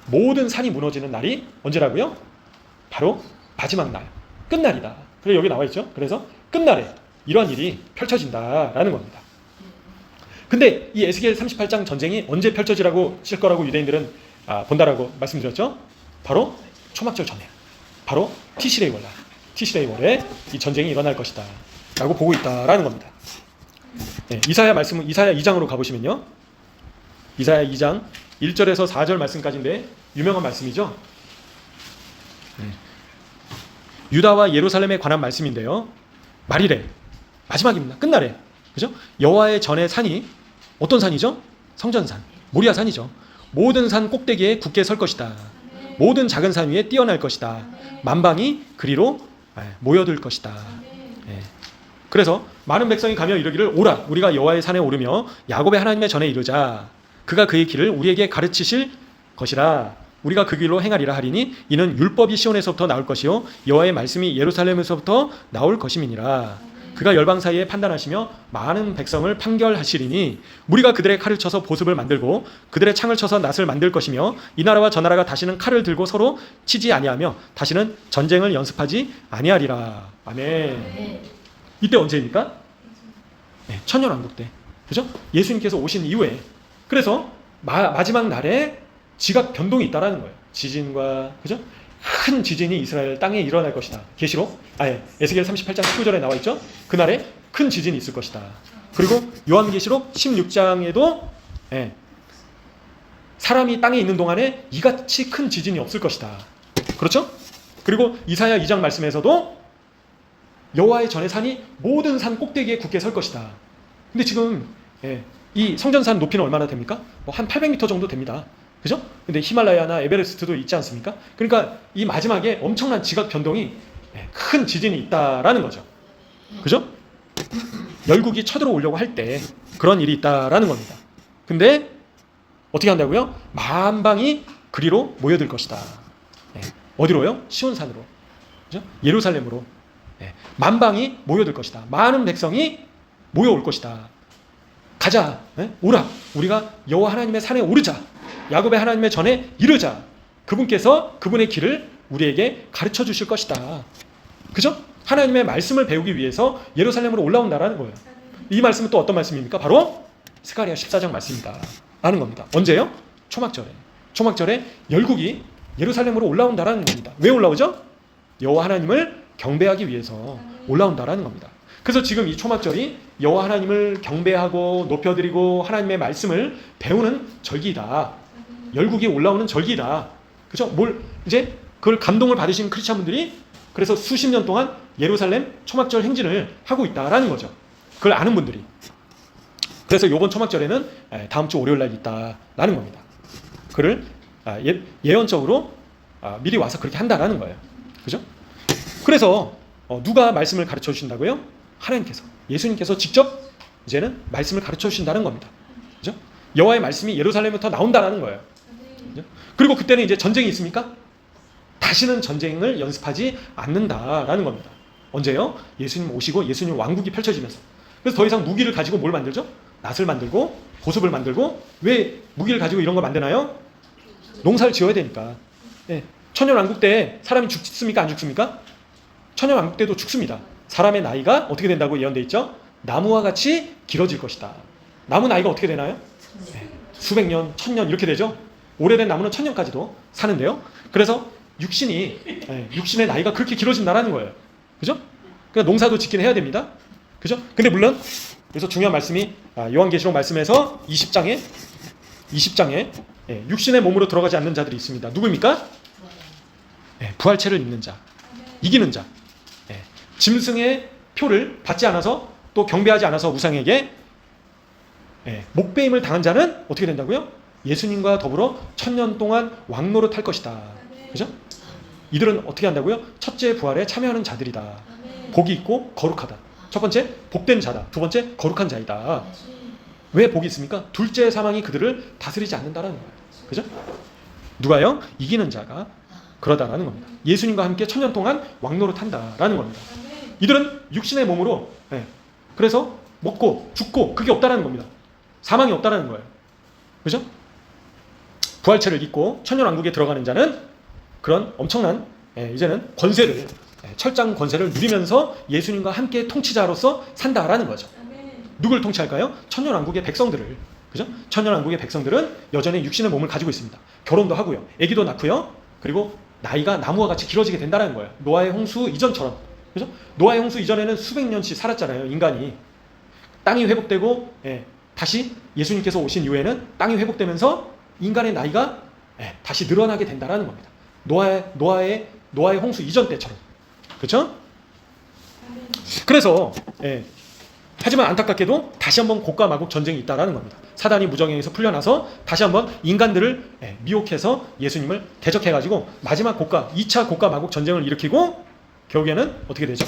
모든 산이 무너지는 날이 언제라고요? 바로 마지막 날, 끝날이다. 그래서 여기 나와 있죠. 그래서 끝날에 이러한 일이 펼쳐진다라는 겁니다. 근데 이 에스겔 38장 전쟁이 언제 펼쳐지라고 칠 거라고 유대인들은 본다라고 말씀드렸죠. 바로 초막절 전에, 바로 티시레이 월날, 티시레이 월에 이 전쟁이 일어날 것이다 라고 보고 있다라는 겁니다. 이사야 말씀은 이사야 2장으로 가보시면요, 이사야 2장 1절에서 4절 말씀까지인데 유명한 말씀이죠. 유다와 예루살렘에 관한 말씀인데요, 말이래, 마지막입니다. 끝날에, 그죠? 여호와의 전의 산이 어떤 산이죠? 성전산, 모리아 산이죠. 모든 산 꼭대기에 굳게 설 것이다. 모든 작은 산 위에 뛰어날 것이다. 만방이 그리로 모여들 것이다. 그래서 많은 백성이 가며 이르기를, 오라, 우리가 여호와의 산에 오르며 야곱의 하나님의 전에 이르자. 그가 그의 길을 우리에게 가르치실 것이라. 우리가 그 길로 행하리라 하리니 이는 율법이 시온에서부터 나올 것이요 여호와의 말씀이 예루살렘에서부터 나올 것임이니라. 그가 열방 사이에 판단하시며 많은 백성을 판결하시리니 무리가 그들의 칼을 쳐서 보습을 만들고 그들의 창을 쳐서 낫을 만들 것이며 이 나라와 저 나라가 다시는 칼을 들고 서로 치지 아니하며 다시는 전쟁을 연습하지 아니하리라. 아멘. 이때 언제입니까? 천년왕국 때, 그죠? 예수님께서 오신 이후에. 그래서 마지막 날에 지각 변동이 있다라는 거예요. 지진과, 그죠? 큰 지진이 이스라엘 땅에 일어날 것이다. 계시록, 에스겔 38장 19절에 나와 있죠. 그날에 큰 지진이 있을 것이다. 그리고 요한계시록 16장에도 사람이 땅에 있는 동안에 이같이 큰 지진이 없을 것이다. 그렇죠? 그리고 이사야 2장 말씀에서도 여호와의 전의 산이 모든 산 꼭대기에 굳게 설 것이다. 근데 지금 이 성전산 높이는 얼마나 됩니까? 한 800m 정도 됩니다. 그죠? 근데 히말라야나 에베레스트도 있지 않습니까? 그러니까 이 마지막에 엄청난 지각 변동이, 큰 지진이 있다라는 거죠. 그죠? 열국이 쳐들어오려고 할 때 그런 일이 있다라는 겁니다. 근데 어떻게 한다고요? 만방이 그리로 모여들 것이다. 어디로요? 시온산으로, 그죠? 예루살렘으로 만방이 모여들 것이다. 많은 백성이 모여올 것이다. 가자, 오라, 우리가 여호와 하나님의 산에 오르자. 야곱의 하나님의 전에 이르자. 그분께서 그분의 길을 우리에게 가르쳐 주실 것이다. 그죠? 하나님의 말씀을 배우기 위해서 예루살렘으로 올라온다라는 거예요. 이 말씀은 또 어떤 말씀입니까? 바로 스가랴 14장 말씀이다 라는 겁니다. 언제요? 초막절에. 초막절에 열국이 예루살렘으로 올라온다라는 겁니다. 왜 올라오죠? 여호와 하나님을 경배하기 위해서 올라온다라는 겁니다. 그래서 지금 이 초막절이 여호와 하나님을 경배하고 높여드리고 하나님의 말씀을 배우는 절기이다. 열국이 올라오는 절기다. 그죠? 이제 그걸 감동을 받으신 크리스찬분들이 그래서 수십 년 동안 예루살렘 초막절 행진을 하고 있다라는 거죠. 그걸 아는 분들이. 그래서 이번 초막절에는 다음 주 월요일 날 있다라는 겁니다. 그를 예언적으로 미리 와서 그렇게 한다라는 거예요. 그죠? 그래서 누가 말씀을 가르쳐 주신다고요? 하나님께서, 예수님께서 직접 이제는 말씀을 가르쳐 주신다는 겁니다. 그죠? 여호와의 말씀이 예루살렘부터 나온다라는 거예요. 그죠? 그리고 그때는 이제 전쟁이 있습니까? 다시는 전쟁을 연습하지 않는다라는 겁니다. 언제요? 예수님 오시고 예수님 왕국이 펼쳐지면서. 그래서 더 이상 무기를 가지고 뭘 만들죠? 낫을 만들고 보습을 만들고. 왜 무기를 가지고 이런 거 만드나요? 농사를 지어야 되니까. 천년왕국 때 사람이 죽습니까? 안 죽습니까? 천년왕국 때도 죽습니다. 사람의 나이가 어떻게 된다고 예언되어 있죠? 나무와 같이 길어질 것이다. 나무 나이가 어떻게 되나요? 수백 년, 천년 이렇게 되죠. 오래된 나무는 천년까지도 사는데요. 그래서 육신의 나이가 그렇게 길어진다라는 거예요. 그죠? 그러니까 농사도 짓긴 해야 됩니다. 그죠? 근데 물론 그래서 중요한 말씀이 요한계시록 말씀에서 20장에 육신의 몸으로 들어가지 않는 자들이 있습니다. 누구입니까? 부활체를 입는 자, 이기는 자, 짐승의 표를 받지 않아서 또 경배하지 않아서 우상에게 목배임을 당한 자는 어떻게 된다고요? 예수님과 더불어 1000년 동안 왕노릇 할 것이다. 그죠? 이들은 어떻게 한다고요? 첫째 부활에 참여하는 자들이다. 복이 있고 거룩하다. 첫 번째 복된 자다. 두 번째 거룩한 자이다. 왜 복이 있습니까? 둘째 사망이 그들을 다스리지 않는다라는 거예요. 그죠? 누가요? 이기는 자가 그러다라는 겁니다. 예수님과 함께 1000년 동안 왕노릇 한다라는 겁니다. 이들은 육신의 몸으로 그래서 먹고 죽고 그게 없다라는 겁니다. 사망이 없다라는 거예요. 그죠? 부활체를 입고 천년왕국에 들어가는 자는 그런 엄청난 이제는 권세를 철장 권세를 누리면서 예수님과 함께 통치자로서 산다라는 거죠. 누굴 통치할까요? 천년왕국의 백성들을. 그죠? 천년왕국의 백성들은 여전히 육신의 몸을 가지고 있습니다. 결혼도 하고요. 아기도 낳고요. 그리고 나이가 나무와 같이 길어지게 된다는 거예요. 노아의 홍수 이전처럼. 그죠? 노아의 홍수 이전에는 수백 년씩 살았잖아요. 인간이. 땅이 회복되고 다시 예수님께서 오신 이후에는 땅이 회복되면서 인간의 나이가 다시 늘어나게 된다라는 겁니다. 노아의 홍수 이전 때처럼. 그렇죠? 그래서 하지만 안타깝게도 다시 한번 곡과 마곡 전쟁이 있다라는 겁니다. 사단이 무정행에서 풀려나서 다시 한번 인간들을 미혹해서 예수님을 대적해가지고 마지막 2차 곡과 마곡 전쟁을 일으키고 결국에는 어떻게 되죠?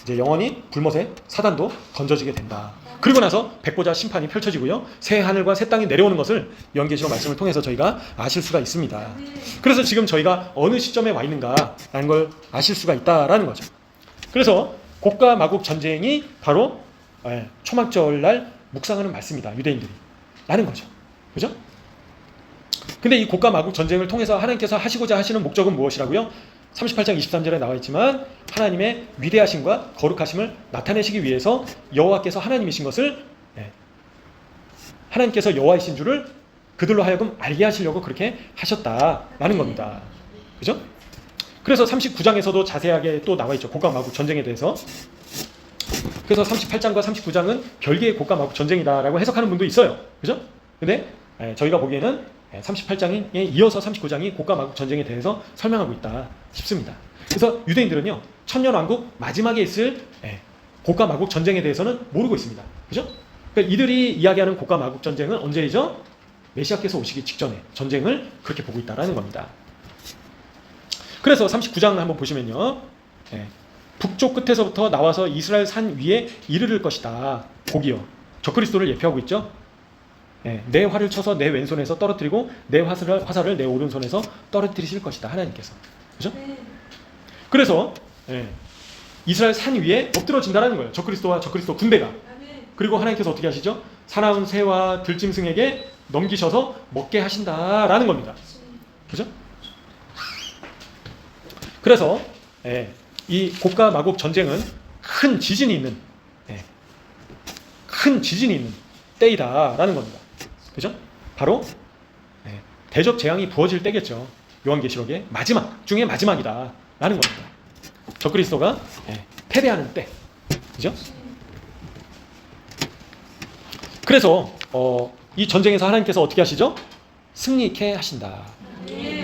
이제 영원히 불못에 사단도 던져지게 된다. 그리고 나서 백보자 심판이 펼쳐지고요. 새 하늘과 새 땅이 내려오는 것을 요한계시록 말씀을 통해서 저희가 아실 수가 있습니다. 그래서 지금 저희가 어느 시점에 와 있는가라는 걸 아실 수가 있다라는 거죠. 그래서 곡과 마곡 전쟁이 바로 초막절날 묵상하는 말씀이다. 유대인들이. 라는 거죠. 그죠? 근데 이 곡과 마곡 전쟁을 통해서 하나님께서 하시고자 하시는 목적은 무엇이라고요? 38장 23절에 나와 있지만 하나님의 위대하심과 거룩하심을 나타내시기 위해서 여호와께서 하나님이신 것을 하나님께서 여호와이신 줄을 그들로 하여금 알게 하시려고 그렇게 하셨다라는 겁니다. 그죠? 그래서 39장에서도 자세하게 또 나와 있죠. 곡과 마곡 전쟁에 대해서. 그래서 38장과 39장은 별개의 곡과 마곡 전쟁이다라고 해석하는 분도 있어요. 그죠? 근데 저희가 보기에는 38장에 이어서 39장이 곡과 마곡 전쟁에 대해서 설명하고 있다 싶습니다. 그래서 유대인들은요, 천년왕국 마지막에 있을 곡과 마곡 전쟁에 대해서는 모르고 있습니다. 그죠? 그러니까 이들이 이야기하는 곡과 마곡 전쟁은 언제이죠? 메시아께서 오시기 직전에 전쟁을 그렇게 보고 있다라는 겁니다. 그래서 39장을 한번 보시면요, 북쪽 끝에서부터 나와서 이스라엘 산 위에 이르를 것이다. 곡이요. 적그리스도를 예표하고 있죠. 내 활을 쳐서 내 왼손에서 떨어뜨리고 내 화살을 내 오른손에서 떨어뜨리실 것이다. 하나님께서. 그죠? 그래서 이스라엘 산 위에 엎드러진다는 거예요. 적그리스도와 적그리스도 군대가. 그리고 하나님께서 어떻게 하시죠? 사나운 새와 들짐승에게 넘기셔서 먹게 하신다라는 겁니다. 그죠? 그래서 이 곡과 마곡 전쟁은 큰 지진이 있는 때이다라는 겁니다. 그죠? 바로 대적 재앙이 부어질 때겠죠. 요한계시록의 마지막 중에 마지막이다라는 겁니다. 적그리스도가 패배하는 때. 그죠? 그래서 이 전쟁에서 하나님께서 어떻게 하시죠? 승리케 하신다.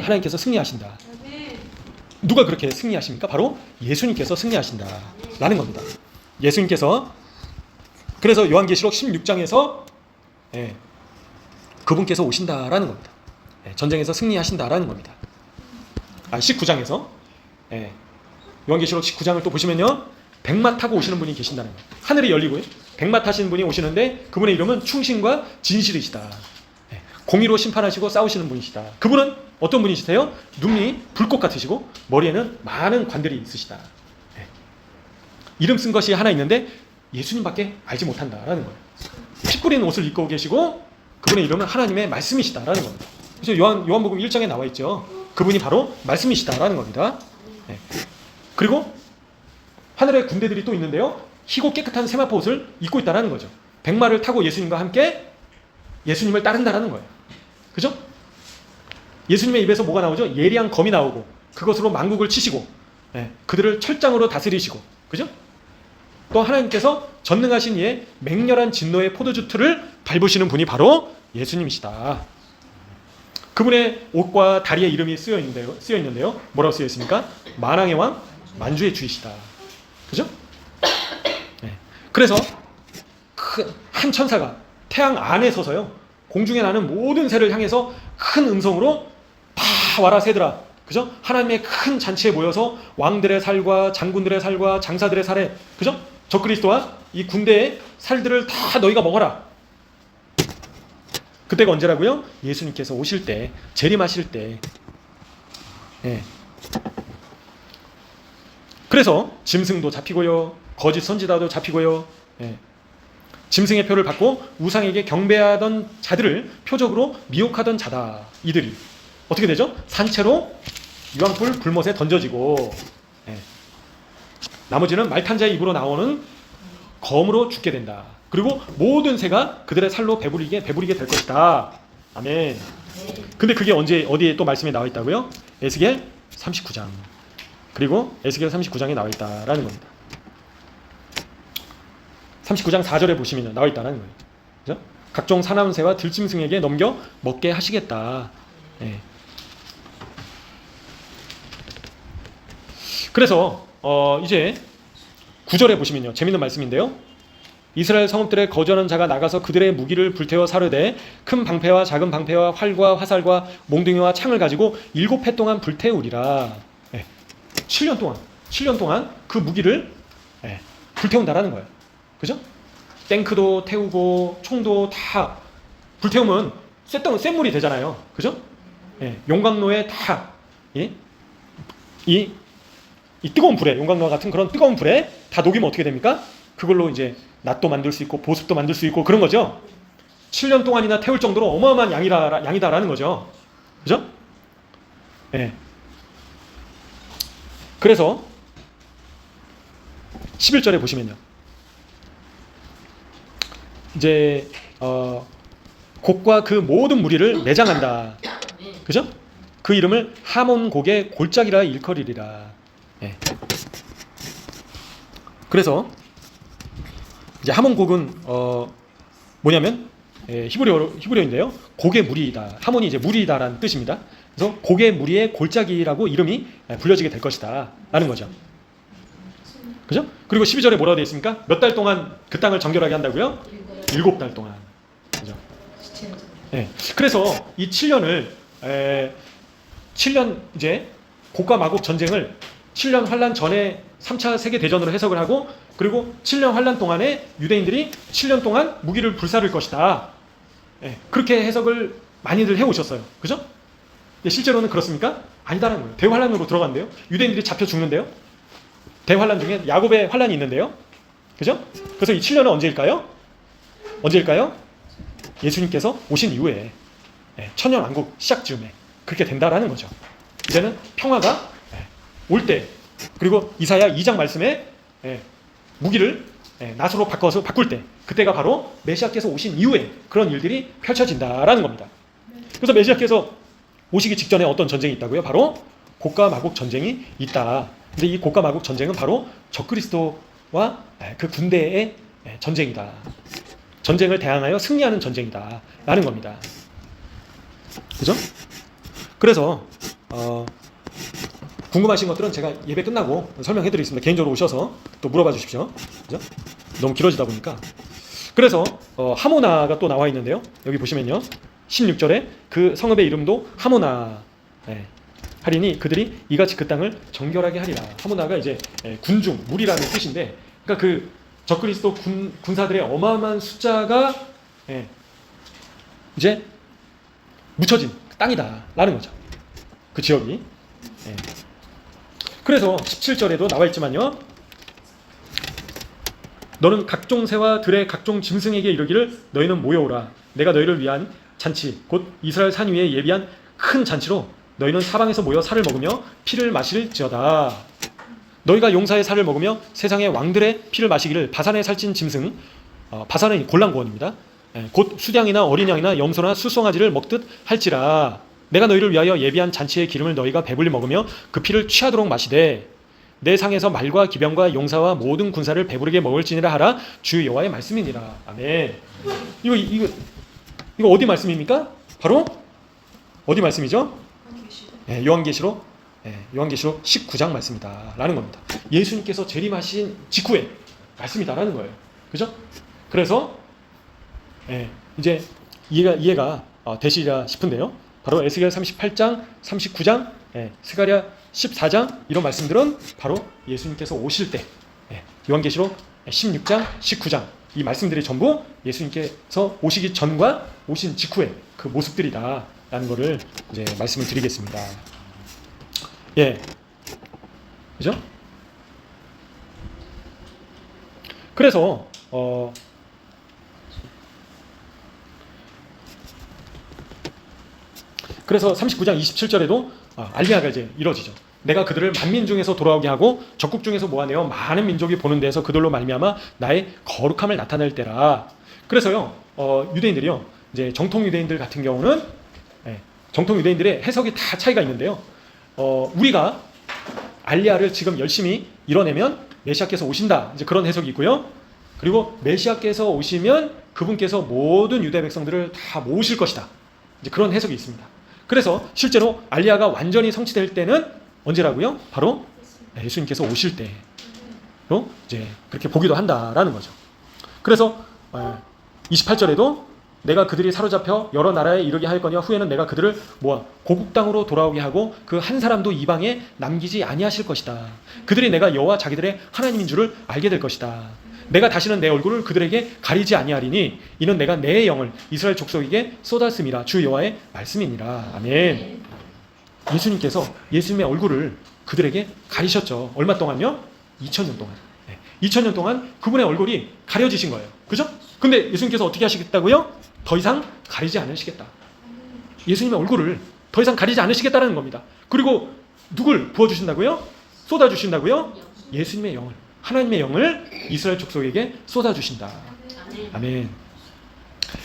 하나님께서 승리하신다. 누가 그렇게 승리하십니까? 바로 예수님께서 승리하신다라는 겁니다. 예수님께서. 그래서 요한계시록 16장에서 그분께서 오신다라는 겁니다. 전쟁에서 승리하신다라는 겁니다. 19장에서 요한계시록 19장을 또 보시면요, 백마 타고 오시는 분이 계신다는 거예요. 하늘이 열리고요, 백마 타시는 분이 오시는데 그분의 이름은 충신과 진실이시다. 공의로 심판하시고 싸우시는 분이시다. 그분은 어떤 분이시세요? 눈이 불꽃 같으시고 머리에는 많은 관들이 있으시다. 이름 쓴 것이 하나 있는데 예수님밖에 알지 못한다라는 거예요. 피 뿌린 옷을 입고 계시고 그분의 이름은 하나님의 말씀이시다라는 겁니다. 그래서 요한복음 1장에 나와 있죠. 그분이 바로 말씀이시다라는 겁니다. 그리고 하늘의 군대들이 또 있는데요, 희고 깨끗한 세마포 옷을 입고 있다라는 거죠. 백마를 타고 예수님과 함께 예수님을 따른다라는 거예요. 그죠? 예수님의 입에서 뭐가 나오죠? 예리한 검이 나오고 그것으로 만국을 치시고 그들을 철장으로 다스리시고. 그죠? 또 하나님께서 전능하신 이의 맹렬한 진노의 포도주 틀을 밟으시는 분이 바로 예수님이시다. 그분의 옷과 다리에 이름이 쓰여 있는데요. 뭐라고 쓰여 있습니까? 만왕의 왕, 만주의 주이시다. 그죠? 그래서 한 천사가 태양 안에 서서요. 공중에 나는 모든 새를 향해서 큰 음성으로 다 와라 새들아. 그죠? 하나님의 큰 잔치에 모여서 왕들의 살과 장군들의 살과 장사들의 살에, 그죠? 적그리스도와 이 군대의 살들을 다 너희가 먹어라. 그때가 언제라고요? 예수님께서 오실 때, 재림하실 때. 예. 그래서 짐승도 잡히고요, 거짓 선지자도 잡히고요. 예. 짐승의 표를 받고 우상에게 경배하던 자들을 표적으로 미혹하던 자다. 이들이 어떻게 되죠? 산채로 유황불 불못에 던져지고, 예. 나머지는 말탄 자의 입으로 나오는 검으로 죽게 된다. 그리고 모든 새가 그들의 살로 배부리게 될 것이다. 아멘. 근데 그게 언제 어디에 또 말씀이 나와 있다고요? 에스겔 39장. 그리고 에스겔 39장에 나와 있다라는 겁니다. 39장 4절에 보시면 나와 있다는 거예요. 그죠? 각종 사나운 새와 들짐승에게 넘겨 먹게 하시겠다. 예. 그래서 이제 9절에 보시면요, 재밌는 말씀인데요. 이스라엘 성읍들에 거주하는 자가 나가서 그들의 무기를 불태워 사르되 큰 방패와 작은 방패와 활과 화살과 몽둥이와 창을 가지고 7해 동안 불태우리라. 예. 7년 동안 그 무기를, 예, 불태운다라는 거예요. 그죠? 탱크도 태우고 총도 다 불태우면 센 물이 되잖아요. 그죠? 예. 용광로에 다, 예? 이 뜨거운 불에, 용광로 같은 그런 뜨거운 불에 다 녹이면 어떻게 됩니까? 그걸로 이제 낫도 만들 수 있고 보습도 만들 수 있고 그런 거죠. 7년 동안이나 태울 정도로 어마어마한 양이다라는 거죠. 그죠? 예. 그래서 11절에 보시면요, 이제 곡과 그 모든 무리를 매장한다. 그죠? 그 이름을 하몬곡의 골짜기라 일컬이리라. 예. 그래서 이제 하몬곡은 뭐냐면, 예, 히브리어인데요. 곡의 무리이다. 하몬이 이제 무리이다라는 뜻입니다. 그래서 곡의 무리의 골짜기라고 이름이 불려지게 될 것이다 라는 거죠. 그죠? 그리고 12절에 뭐라고 되어 있습니까? 몇 달 동안 그 땅을 정결하게 한다고요? 7달 동안. 그죠? 예. 그래서 이 7년을 7년 이제 곡과 마곡 전쟁을 7년 환란 전에 3차 세계 대전으로 해석을 하고, 그리고 7년 환란 동안에 유대인들이 7년 동안 무기를 불사를 것이다. 예, 그렇게 해석을 많이들 해오셨어요. 그죠? 실제로는 그렇습니까? 아니다라는 거예요. 대환란으로 들어간대요. 유대인들이 잡혀 죽는데요. 대환란 중에 야곱의 환란이 있는데요. 그죠? 그래서 이 7년은 언제일까요? 예수님께서 오신 이후에, 예, 천년왕국 시작 즈음에 그렇게 된다라는 거죠. 이제는 평화가, 예, 올 때, 그리고 이사야 2장 말씀에, 예, 무기를, 예, 낫으로 바꿀 때, 그때가 바로 메시아께서 오신 이후에 그런 일들이 펼쳐진다라는 겁니다. 그래서 메시아께서 오시기 직전에 어떤 전쟁이 있다고요? 바로 곡과 마곡 전쟁이 있다. 근데 이 곡과 마곡 전쟁은 바로 적그리스도와 그 군대의 전쟁이다. 전쟁을 대항하여 승리하는 전쟁이다 라는 겁니다. 그죠? 그래서 궁금하신 것들은 제가 예배 끝나고 설명해 드리겠습니다. 개인적으로 오셔서 또 물어봐 주십시오. 그죠? 너무 길어지다 보니까. 그래서 하모나가 또 나와 있는데요. 여기 보시면요, 16절에 그 성읍의 이름도 하모나, 예, 하리니 그들이 이같이 그 땅을 정결하게 하리라. 하모나가 이제, 예, 군중, 무리라는 뜻인데, 그러니까 그 적그리스도 군사들의 어마어마한 숫자가, 예, 이제 묻혀진 땅이다 라는 거죠. 그 지역이. 예. 그래서 17절에도 나와 있지만요, 너는 각종 새와 들의 각종 짐승에게 이르기를 너희는 모여오라. 내가 너희를 위한 잔치 곧 이스라엘 산 위에 예비한 큰 잔치로 너희는 사방에서 모여 살을 먹으며 피를 마실지어다. 너희가 용사의 살을 먹으며 세상의 왕들의 피를 마시기를 바산에 살찐 짐승, 바산은 골란고원입니다. 곧 수량이나 어린 양이나 염소나 수송아지를 먹듯 할지라. 내가 너희를 위하여 예비한 잔치의 기름을 너희가 배불리 먹으며 그 피를 취하도록 마시되 내 상에서 말과 기병과 용사와 모든 군사를 배부르게 먹을지니라 하라. 주 여호와의 말씀이니라. 아멘. 이거 어디 말씀입니까? 바로 어디 말씀이죠? 요한계시록 19장 말씀이다 라는 겁니다. 예수님께서 재림하신 직후에 말씀이다라는 거예요. 그죠? 그래서, 예, 이제 이해가 되시리라 싶은데요. 바로 에스겔 38장, 39장, 스가랴 14장 이런 말씀들은 바로 예수님께서 오실 때, 요한계시록 16장, 19장 이 말씀들이 전부 예수님께서 오시기 전과 오신 직후의 그 모습들이다라는 것을 이제 말씀을 드리겠습니다. 예, 그죠? 그래서 그래서 39장 27절에도 알리야가 이제 이뤄지죠. 내가 그들을 만민 중에서 돌아오게 하고 적국 중에서 모아내어 많은 민족이 보는 데에서 그들로 말미암아 나의 거룩함을 나타낼 때라. 그래서요, 유대인들이요, 이제 정통 유대인들 같은 경우는 정통 유대인들의 해석이 다 차이가 있는데요. 우리가 알리야를 지금 열심히 이뤄내면 메시아께서 오신다. 이제 그런 해석이 있고요. 그리고 메시아께서 오시면 그분께서 모든 유대 백성들을 다 모으실 것이다. 이제 그런 해석이 있습니다. 그래서 실제로 알리야가 완전히 성취될 때는 언제라고요? 바로 예수님께서 오실 때로 이제 그렇게 보기도 한다라는 거죠. 그래서 28절에도 내가 그들이 사로잡혀 여러 나라에 이르게 할 거니와 후에는 내가 그들을 모아 고국 땅으로 돌아오게 하고 그 한 사람도 이방에 남기지 아니하실 것이다. 그들이 내가 여호와 자기들의 하나님인 줄을 알게 될 것이다. 내가 다시는 내 얼굴을 그들에게 가리지 아니하리니 이는 내가 내 영을 이스라엘 족속에게 쏟았음이라 주 여호와의 말씀이니라. 아멘. 예수님께서 예수님의 얼굴을 그들에게 가리셨죠. 얼마 동안요? 2000년 동안. 2000년 동안 그분의 얼굴이 가려지신 거예요. 그죠? 근데 예수님께서 어떻게 하시겠다고요? 더 이상 가리지 않으시겠다. 예수님의 얼굴을 더 이상 가리지 않으시겠다는 겁니다. 그리고 누굴 부어주신다고요? 쏟아주신다고요? 예수님의 영을, 하나님의 영을 이스라엘 족속에게 쏟아주신다. 아멘.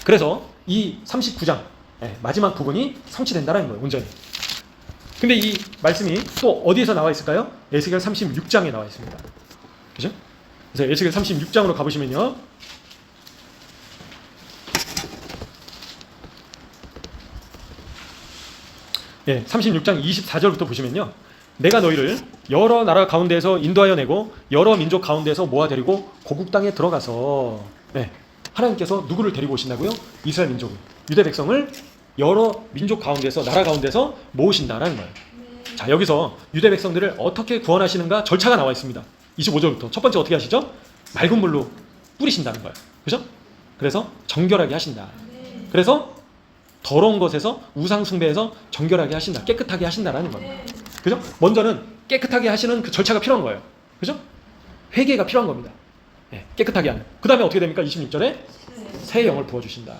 그래서 이 39장 마지막 부분이 성취된다는 거예요. 온전히. 근데 이 말씀이 또 어디에서 나와 있을까요? 에스겔 36장에 나와 있습니다. 그죠? 그래서 에스겔 36장으로 가보시면요. 예, 36장 24절부터 보시면요. 내가 너희를 여러 나라 가운데에서 인도하여 내고 여러 민족 가운데에서 모아데리고 고국 땅에 들어가서 하나님께서 누구를 데리고 오신다고요? 이스라엘 민족을, 유대 백성을 여러 민족 가운데서 나라 가운데서 모으신다라는 거예요. 자, 여기서 유대 백성들을 어떻게 구원하시는가 절차가 나와 있습니다. 25절부터 첫 번째 어떻게 하시죠? 맑은 물로 뿌리신다는 거예요. 그죠? 그래서 정결하게 하신다. 그래서 더러운 것에서 우상 숭배에서 정결하게 하신다. 깨끗하게 하신다라는 겁니다. 그죠? 먼저는 깨끗하게 하시는 그 절차가 필요한 거예요. 그죠? 회개가 필요한 겁니다. 깨끗하게 하는. 그 다음에 어떻게 됩니까? 26절에 새 영을 부어주신다.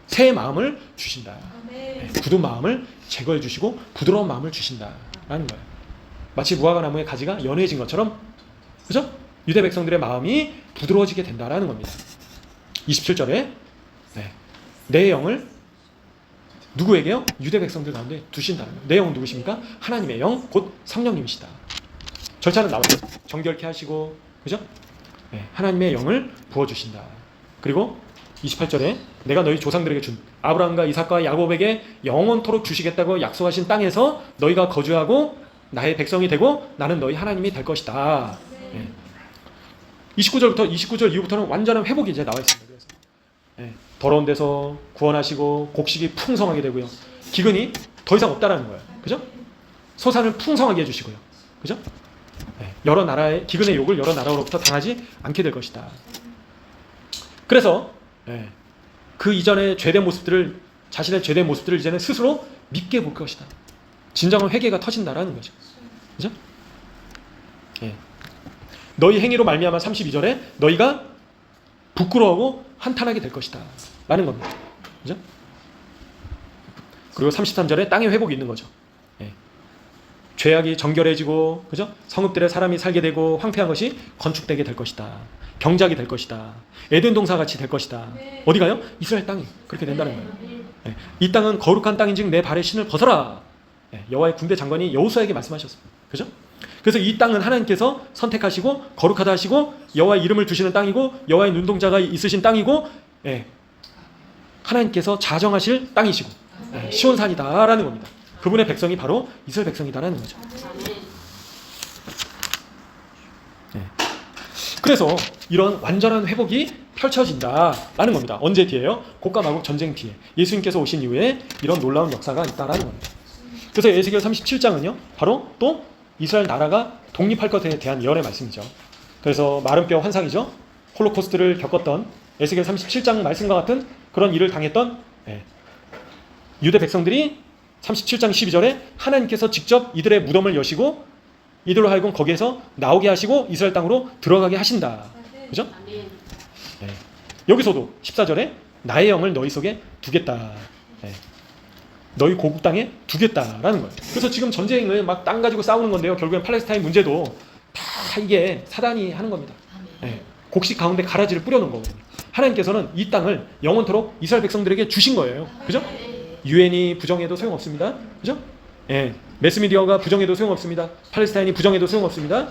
새 마음을 주신다. 굳은 마음을 제거해 주시고 부드러운 마음을 주신다라는 거예요. 마치 무화과 나무의 가지가 연해진 것처럼, 그죠? 유대 백성들의 마음이 부드러워지게 된다라는 겁니다. 27절에 내 영을 누구에게요? 유대 백성들 가운데 두신다는 거예요. 내 영은 누구십니까? 하나님의 영, 곧 성령님이시다. 절차는 나와요. 정결케 하시고, 그죠? 하나님의 영을 부어주신다. 그리고 28절에 내가 너희 조상들에게 준 아브라함과 이삭과 야곱에게 영원토록 주시겠다고 약속하신 땅에서 너희가 거주하고 나의 백성이 되고 나는 너희 하나님이 될 것이다. 29절 이후부터는 완전한 회복이 이제 나와 있습니다. 그래서 더러운 데서 구원하시고 곡식이 풍성하게 되고요. 기근이 더 이상 없다라는 거예요. 그죠? 소산을 풍성하게 해주시고요. 그죠? 여러 나라의 기근의 욕을 여러 나라로부터 당하지 않게 될 것이다. 그래서 그 이전의 죄된 모습들을, 자신의 죄된 모습들을 이제는 스스로 믿게 볼 것이다. 진정한 회개가 터진다라는 거죠. 그죠? 너희 행위로 말미암아 32절에 너희가 부끄러워하고 한탄하게 될 것이다 라는 겁니다. 그죠? 그리고 33절에 땅의 회복이 있는 거죠. 죄악이 정결해지고, 그죠? 성읍들에 사람이 살게 되고 황폐한 것이 건축되게 될 것이다. 경작이 될 것이다. 에덴 동산 같이 될 것이다. 어디가요? 이스라엘 땅이 그렇게 된다는 거예요. 이 땅은 거룩한 땅인즉 내 발의 신을 벗어라. 여호와의 군대 장관이 여호수아에게 말씀하셨습니다. 그죠? 그래서 이 땅은 하나님께서 선택하시고 거룩하다 하시고 여호와의 이름을 두시는 땅이고 여호와의 눈동자가 있으신 땅이고 하나님께서 자정하실 땅이시고 시온산이다라는 겁니다. 그분의 백성이 바로 이스라엘 백성이다라는 거죠. 그래서 이런 완전한 회복이 펼쳐진다라는 겁니다. 언제 뒤에요? 곡과 마곡 전쟁 뒤에 예수님께서 오신 이후에 이런 놀라운 역사가 있다라는 겁니다. 그래서 에스겔 37장은요 바로 또 이스라엘 나라가 독립할 것에 대한 예언의 말씀이죠. 그래서 마른 뼈 환상이죠. 홀로코스트를 겪었던 에스겔 37장 말씀과 같은 그런 일을 당했던 유대 백성들이 37장 12절에 하나님께서 직접 이들의 무덤을 여시고 이들로 하여금 거기에서 나오게 하시고 이스라엘 땅으로 들어가게 하신다. 그죠? 여기서도 14절에 나의 영을 너희 속에 두겠다. 너희 고국 땅에 두겠다라는 거예요. 그래서 지금 전쟁을 막 땅 가지고 싸우는 건데요. 결국엔 팔레스타인 문제도 다 이게 사단이 하는 겁니다. 곡식 가운데 가라지를 뿌려놓은 거거든요. 하나님께서는 이 땅을 영원토록 이스라엘 백성들에게 주신 거예요. 그죠? 유엔이 부정해도 소용없습니다. 그죠? 매스미디어가 부정해도 소용없습니다. 팔레스타인이 부정해도 소용없습니다.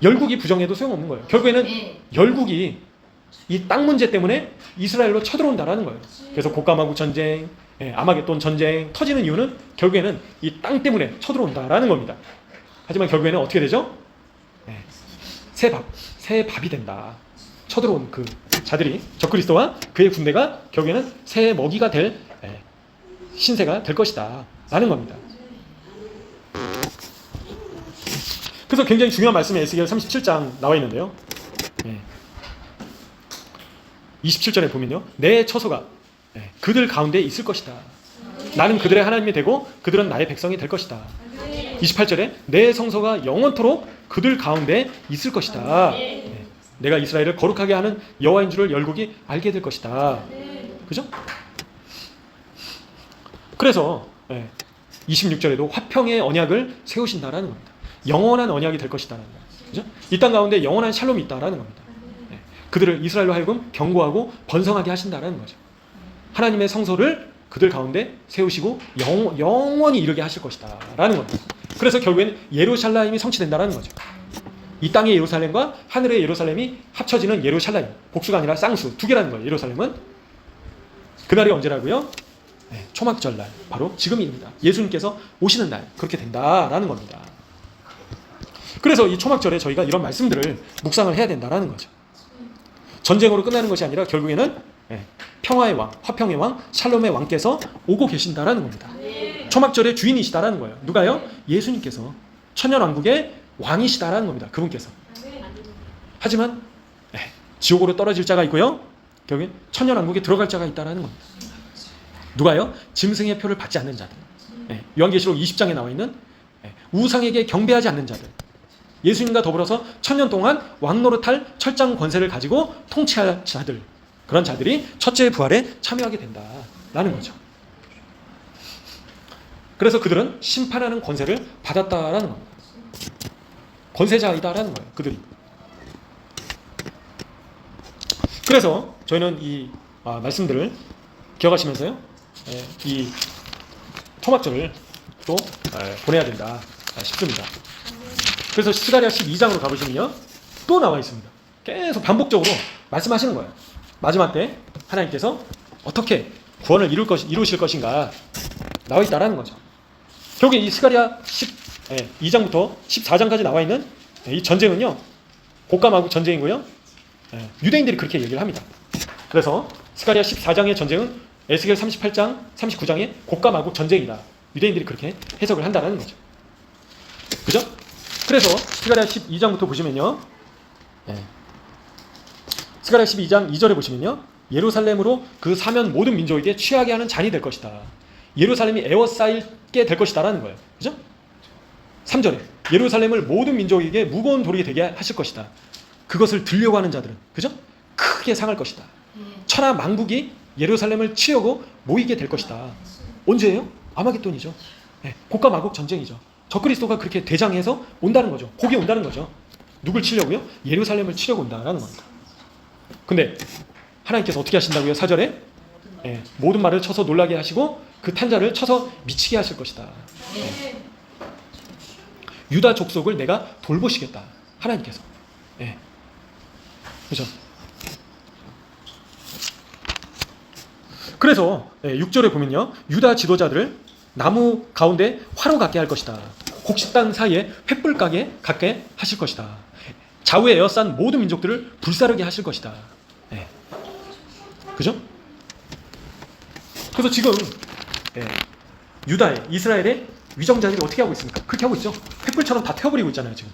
열국이 부정해도 소용없는 거예요. 결국에는 열국이 이 땅 문제 때문에 이스라엘로 쳐들어온다라는 거예요. 그래서 곡가마국 전쟁, 아마겟돈 전쟁 터지는 이유는 결국에는 이 땅 때문에 쳐들어온다라는 겁니다. 하지만 결국에는 어떻게 되죠? 새 밥이 된다. 쳐들어온 그 자들이 적그리스도와 그의 군대가 결국에는 새 먹이가 될 신세가 될 것이다 라는 겁니다. 그래서 굉장히 중요한 말씀이 에스겔 37장 나와 있는데요. 27절에 보면요. 내 처소가 그들 가운데 있을 것이다. 나는 그들의 하나님이 되고 그들은 나의 백성이 될 것이다. 28절에 내 성소가 영원토록 그들 가운데 있을 것이다. 내가 이스라엘을 거룩하게 하는 여호와인 줄을 열국이 알게 될 것이다. 그죠? 그래서 26절에도 화평의 언약을 세우신다라는 겁니다. 영원한 언약이 될 것이다라는 거예요. 그죠? 이 땅 가운데 영원한 샬롬이 있다라는 겁니다. 그들을 이스라엘로 하여금 견고하고 번성하게 하신다라는 거죠. 하나님의 성소를 그들 가운데 세우시고 영원히 이르게 하실 것이다 라는 겁니다. 그래서 결국에는 예루살렘이 성취된다라는 거죠. 이 땅의 예루살렘과 하늘의 예루살렘이 합쳐지는 예루살렘, 복수가 아니라 쌍수, 두 개라는 거예요. 예루살렘은. 그날이 언제라고요? 초막절날, 바로 지금입니다. 예수님께서 오시는 날, 그렇게 된다라는 겁니다. 그래서 이 초막절에 저희가 이런 말씀들을 묵상을 해야 된다라는 거죠. 전쟁으로 끝나는 것이 아니라 결국에는 평화의 왕, 화평의 왕, 샬롬의 왕께서 오고 계신다라는 겁니다. 초막절의 주인이시다라는 거예요. 누가요? 예수님께서 천년왕국의 왕이시다라는 겁니다. 그분께서. 하지만 지옥으로 떨어질 자가 있고요. 결국엔 천년왕국에 들어갈 자가 있다라는 겁니다. 누가요? 짐승의 표를 받지 않는 자들. 요한계시록 20장에 나와 있는 우상에게 경배하지 않는 자들. 예수님과 더불어서 천년 동안 왕노릇할 철장 권세를 가지고 통치할 자들, 그런 자들이 첫째 부활에 참여하게 된다라는 거죠. 그래서 그들은 심판하는 권세를 받았다라는 겁니다. 권세자이다라는 거예요. 그들이. 그래서 저희는 이 말씀들을 기억하시면서요, 이 토막절을 또 보내야 된다 싶습니다. 그래서 스가랴 12장으로 가보시면요, 또 나와 있습니다. 계속 반복적으로 말씀하시는 거예요. 마지막 때 하나님께서 어떻게 구원을 이루실 것인가 나와 있다라는 거죠. 결국에 이 스가랴 12장부터 14장까지 나와 있는 이 전쟁은요, 곡과 마곡 전쟁이고요. 유대인들이 그렇게 얘기를 합니다. 그래서 스가랴 14장의 전쟁은 에스겔 38장, 39장의 곡과 마곡 전쟁이다. 유대인들이 그렇게 해석을 한다는 거죠. 그죠? 그래서 스가랴 12장부터 보시면요, 스가랴 12장 2절에 보시면요, 예루살렘으로 그 사면 모든 민족에게 취하게 하는 잔이 될 것이다. 예루살렘이 에워싸이게 될 것이다라는 거예요. 그죠? 3절에 예루살렘을 모든 민족에게 무거운 돌이 되게 하실 것이다. 그것을 들려고 하는 자들은, 그죠? 크게 상할 것이다. 천하 만국이 예루살렘을 치려고 모이게 될 것이다. 언제예요? 아마겟돈이죠. 곡과 마곡 전쟁이죠. 적그리스도가 그렇게 대장해서 온다는 거죠. 거기에 온다는 거죠. 누굴 치려고요? 예루살렘을 치려고 온다라는 겁니다. 근데 하나님께서 어떻게 하신다고요? 4절에 모든 말을 쳐서 놀라게 하시고 그 탄자를 쳐서 미치게 하실 것이다. 유다 족속을 내가 돌보시겠다. 하나님께서. 그렇죠? 그래서 6절에 보면요, 유다 지도자들을 나무 가운데 화로 갖게 할 것이다. 곡식단 사이에 횃불 갖게 하실 것이다. 좌우에 에워싼 모든 민족들을 불사르게 하실 것이다. 그죠? 그래서 지금 예, 유다의 이스라엘의 위정자들이 어떻게 하고 있습니까? 그렇게 하고 있죠. 횃불처럼 다 태워버리고 있잖아요. 지금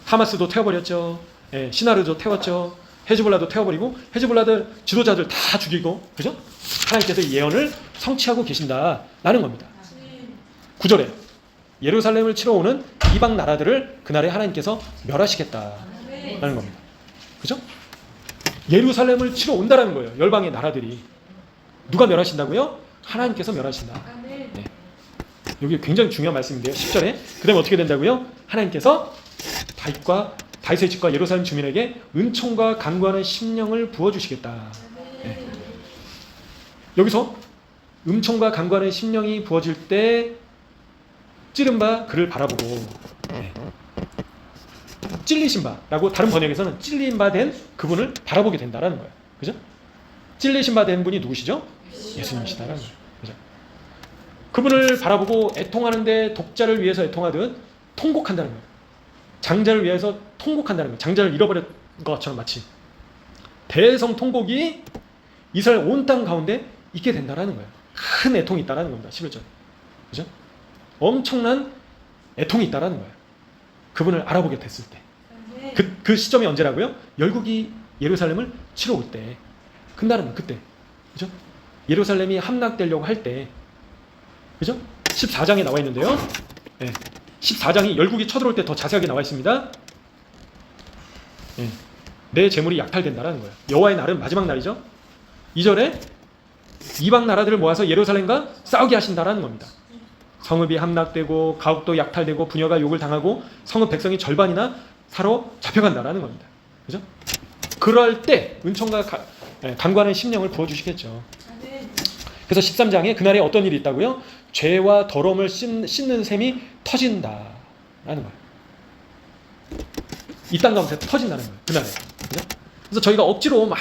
하마스도 태워버렸죠. 예, 시나르도 태웠죠. 헤즈볼라도 태워버리고 헤즈볼라들 지도자들 다 죽이고, 그죠? 하나님께서 이 예언을 성취하고 계신다라는 겁니다. 9절에 예루살렘을 치러 오는 이방 나라들을 그날에 하나님께서 멸하시겠다라는 겁니다. 그죠? 예루살렘을 치러 온다라는 거예요. 열방의 나라들이. 누가 멸하신다고요? 하나님께서 멸하신다. 네. 여기 굉장히 중요한 말씀인데요. 10절에 그 다음에 어떻게 된다고요? 하나님께서 다윗의 집과 예루살렘 주민에게 은총과 간구하는 심령을 부어주시겠다. 네. 여기서 은총과 간구하는 심령이 부어질 때 찌른 바 그를 바라보고, 네, 찔리신 바라고 다른 번역에서는 찔린 바 된 그분을 바라보게 된다라는 거예요. 그죠? 찔리신 바 된 분이 누구시죠? 예수님이시다라는 거예요. 그죠? 그분을 바라보고 애통하는데 독자를 위해서 애통하듯 통곡한다는 거예요. 장자를 위해서 통곡한다는 거예요. 장자를 잃어버린 것처럼 마치 대성 통곡이 이스라엘 온 땅 가운데 있게 된다라는 거예요. 큰 애통이 있다라는 겁니다. 11절. 그죠? 엄청난 애통이 있다라는 거예요. 그분을 알아보게 됐을 때. 그 시점이 언제라고요? 열국이 예루살렘을 치러 올 때. 그날은 그때. 그죠? 예루살렘이 함락되려고 할 때. 그죠? 14장에 나와 있는데요. 네. 14장이 열국이 쳐들어올 때 더 자세하게 나와 있습니다. 네. 내 재물이 약탈된다라는 거예요. 여호와의 날은 마지막 날이죠. 2절에 이방 나라들을 모아서 예루살렘과 싸우게 하신다라는 겁니다. 성읍이 함락되고 가옥도 약탈되고 부녀가 욕을 당하고 성읍 백성이 절반이나 사로 잡혀간다라는 겁니다. 그죠? 그럴 때 은총과 간구하는 심령을 부어주시겠죠. 그래서 13장에 그날에 어떤 일이 있다고요? 죄와 더러움을 씻는 셈이 터진다라는 거예요. 이 땅 가운데 터진다는 거예요. 그날에. 그죠? 그래서 저희가 억지로 막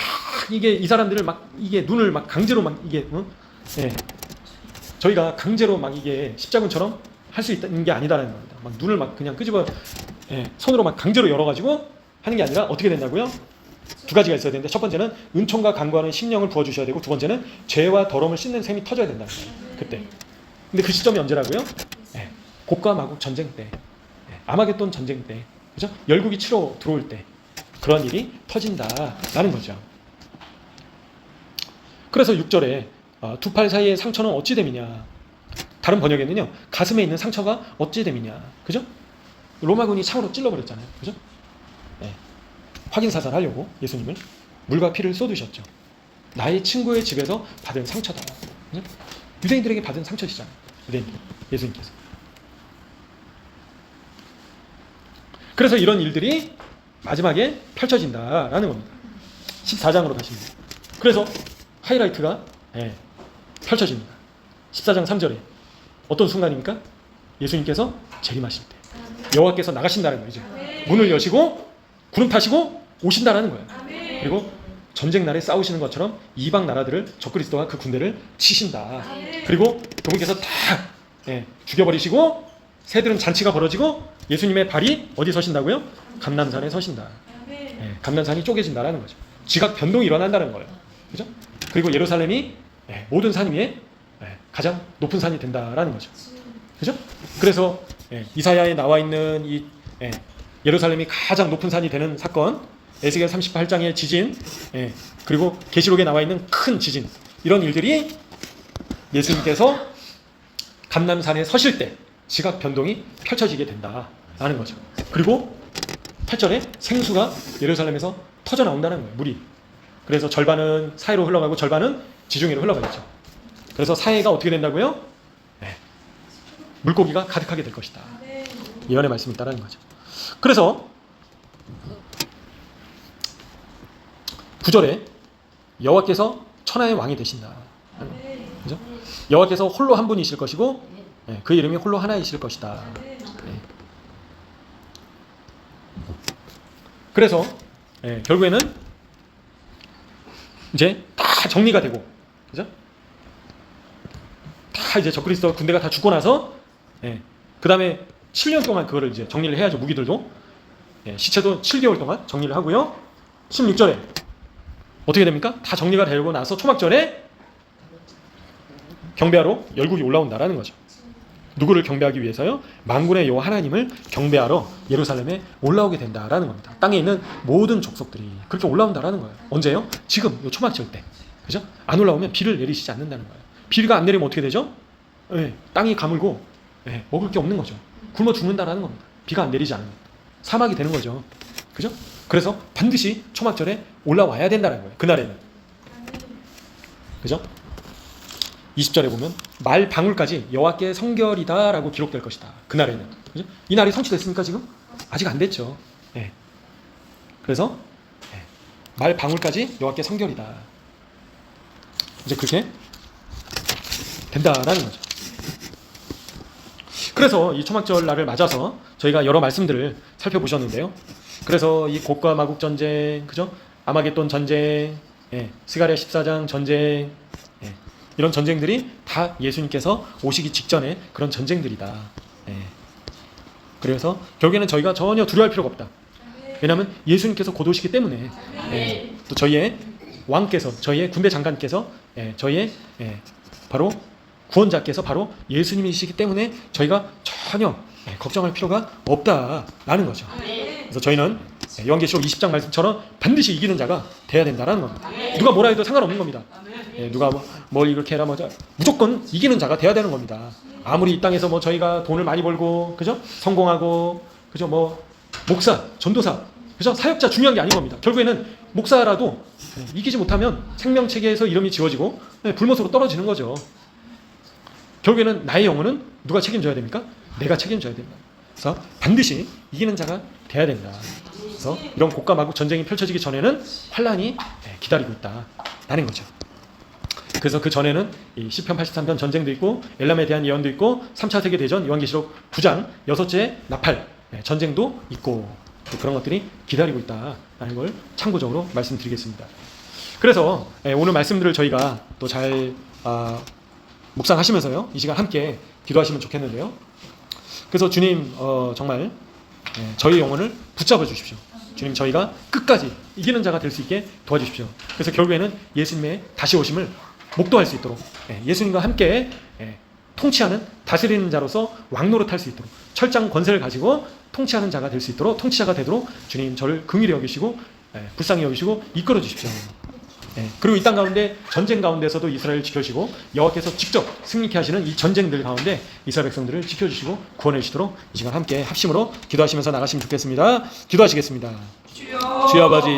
이게 이 사람들을 막 이게 눈을 막 강제로 막 이게 예. 저희가 강제로 막 이게 십자군처럼 할 수 있는 게 아니다라는 겁니다. 막 눈을 막 그냥 끄집어 손으로 막 강제로 열어가지고 하는 게 아니라 어떻게 된다고요? 두 가지가 있어야 되는데 첫 번째는 은총과 간구하는 심령을 부어주셔야 되고 두 번째는 죄와 더러움을 씻는 셈이 터져야 된다는 거예요. 그때. 근데 그 시점이 언제라고요? 곡과 마곡 전쟁 때, 아마겟돈 전쟁 때, 그죠? 열국이 치러 들어올 때 그런 일이 터진다라는 거죠. 그래서 6절에 두 팔 사이의 상처는 어찌 됨이냐. 다른 번역에는요, 가슴에 있는 상처가 어찌 됨이냐. 그죠? 로마군이 창으로 찔러버렸잖아요. 그죠? 네. 확인 사살하려고 예수님을 물과 피를 쏟으셨죠. 나의 친구의 집에서 받은 상처다. 그죠? 유대인들에게 받은 상처시잖아요. 유대인들, 예수님께서. 그래서 이런 일들이 마지막에 펼쳐진다라는 겁니다. 14장으로 가시면 돼요. 그래서 하이라이트가 펼쳐집니다. 14장 3절에 어떤 순간입니까? 예수님께서 재림하실 때 여호와께서 나가신다는 거죠. 문을 여시고 구름 타시고 오신다라는 거예요. 그리고 전쟁 날에 싸우시는 것처럼 이방 나라들을 적그리스도와 그 군대를 치신다. 그리고 그분께서 다 죽여버리시고 새들은 잔치가 벌어지고 예수님의 발이 어디 서신다고요? 감람산에 서신다. 감람산이 쪼개진다라는 거죠. 지각 변동이 일어난다는 거예요. 그죠? 그리고 예루살렘이 모든 산 위에 가장 높은 산이 된다라는 거죠. 그죠? 그래서 이사야에 나와 있는 이 예루살렘이 가장 높은 산이 되는 사건, 에스겔 38장의 지진, 그리고 계시록에 나와 있는 큰 지진, 이런 일들이 예수님께서 감람산에 서실 때 지각 변동이 펼쳐지게 된다라는 거죠. 그리고 8절에 생수가 예루살렘에서 터져 나온다는 거예요. 물이. 그래서 절반은 사해로 흘러가고 절반은 지중해로 흘러가겠죠. 그래서 사해가 어떻게 된다고요? 물고기가 가득하게 될 것이다. 예언의 말씀이 있다는 거죠. 그래서 9절에 여호와께서 천하의 왕이 되신다. 그죠? 여호와께서 홀로 한 분이실 것이고 그 이름이 홀로 하나이실 것이다. 그래서 결국에는 이제 다 정리가 되고, 그죠? 다 이제 적그리스도 군대가 다 죽고 나서 그 다음에 7년 동안 그거를 이제 정리를 해야죠. 무기들도 시체도 7개월 동안 정리를 하고요. 16절에 어떻게 됩니까? 다 정리가 되고 나서 초막절에 경배하러 열국이 올라온다라는 거죠. 누구를 경배하기 위해서요? 만군의 여호와 하나님을 경배하러 예루살렘에 올라오게 된다라는 겁니다. 땅에 있는 모든 족속들이 그렇게 올라온다라는 거예요. 언제요? 지금 요 초막절 때. 그죠? 안 올라오면 비를 내리시지 않는다는 거예요. 비가 안 내리면 어떻게 되죠? 예, 땅이 가물고 먹을 게 없는 거죠. 굶어 죽는다라는 겁니다. 비가 안 내리지 않으면 사막이 되는 거죠. 그죠? 그래서 반드시 초막절에 올라와야 된다는 거예요. 그날에는. 그죠? 20절에 보면 말 방울까지 여호와께 성결이다라고 기록될 것이다. 그날에는. 그죠? 이 날이 성취됐습니까 지금? 아직 안 됐죠. 예. 그래서 말 방울까지 여호와께 성결이다. 이제 그렇게 된다라는 거죠. 그래서 이 초막절 날을 맞아서 저희가 여러 말씀들을 살펴보셨는데요. 그래서 이 곡과 마국 전쟁, 그죠? 아마겟돈 전쟁, 스가랴 14장 전쟁, 이런 전쟁들이 다 예수님께서 오시기 직전에 그런 전쟁들이다. 그래서 결국에는 저희가 전혀 두려워할 필요가 없다. 왜냐하면 예수님께서 곧 오시기 때문에 또 저희의 왕께서, 저희의 군대 장관께서, 저희의 바로 구원자께서 바로 예수님이시기 때문에 저희가 전혀 걱정할 필요가 없다라는 거죠. 그래서 저희는 요한계시록 20장 말씀처럼 반드시 이기는 자가 돼야 된다는 겁니다. 누가 뭐라 해도 상관없는 겁니다. 누가 뭘 이렇게 해라 무조건 이기는 자가 돼야 되는 겁니다. 아무리 이 땅에서 뭐 저희가 돈을 많이 벌고 그죠? 성공하고 그죠? 뭐 목사, 전도사, 그죠? 사역자 중요한 게 아닌 겁니다. 결국에는 목사라도 이기지 못하면 생명체계에서 이름이 지워지고 불못으로 떨어지는 거죠. 결국에는 나의 영혼은 누가 책임져야 됩니까? 내가 책임져야 됩니다. 그래서 반드시 이기는 자가 돼야 된다. 그래서 이런 곡과 마국 전쟁이 펼쳐지기 전에는 환란이 기다리고 있다라는 거죠. 그래서 그 전에는 이 시편 83편 전쟁도 있고 엘람에 대한 예언도 있고 3차 세계대전 요한계시록 9장 6째 나팔 전쟁도 있고 그런 것들이 기다리고 있다라는 걸 참고적으로 말씀드리겠습니다. 그래서 오늘 말씀들을 저희가 또 잘 묵상하시면서요 이 시간 함께 기도하시면 좋겠는데요. 그래서 주님 정말 저희 영혼을 붙잡아 주십시오. 주님 저희가 끝까지 이기는 자가 될 수 있게 도와주십시오. 그래서 결국에는 예수님의 다시 오심을 목도할 수 있도록 예수님과 함께 통치하는 다스리는 자로서 왕노릇할 수 있도록 철장 권세를 가지고 통치하는 자가 될 수 있도록 통치자가 되도록 주님 저를 긍휼히 여기시고 불쌍히 여기시고 이끌어 주십시오. 그리고 이 땅 가운데 전쟁 가운데서도 이스라엘을 지켜주시고 여호와께서 직접 승리케 하시는 이 전쟁들 가운데 이스라엘 백성들을 지켜주시고 구원해 주시도록 이 시간 함께 합심으로 기도하시면서 나가시면 좋겠습니다. 기도하시겠습니다. 주여 아버지,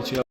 주여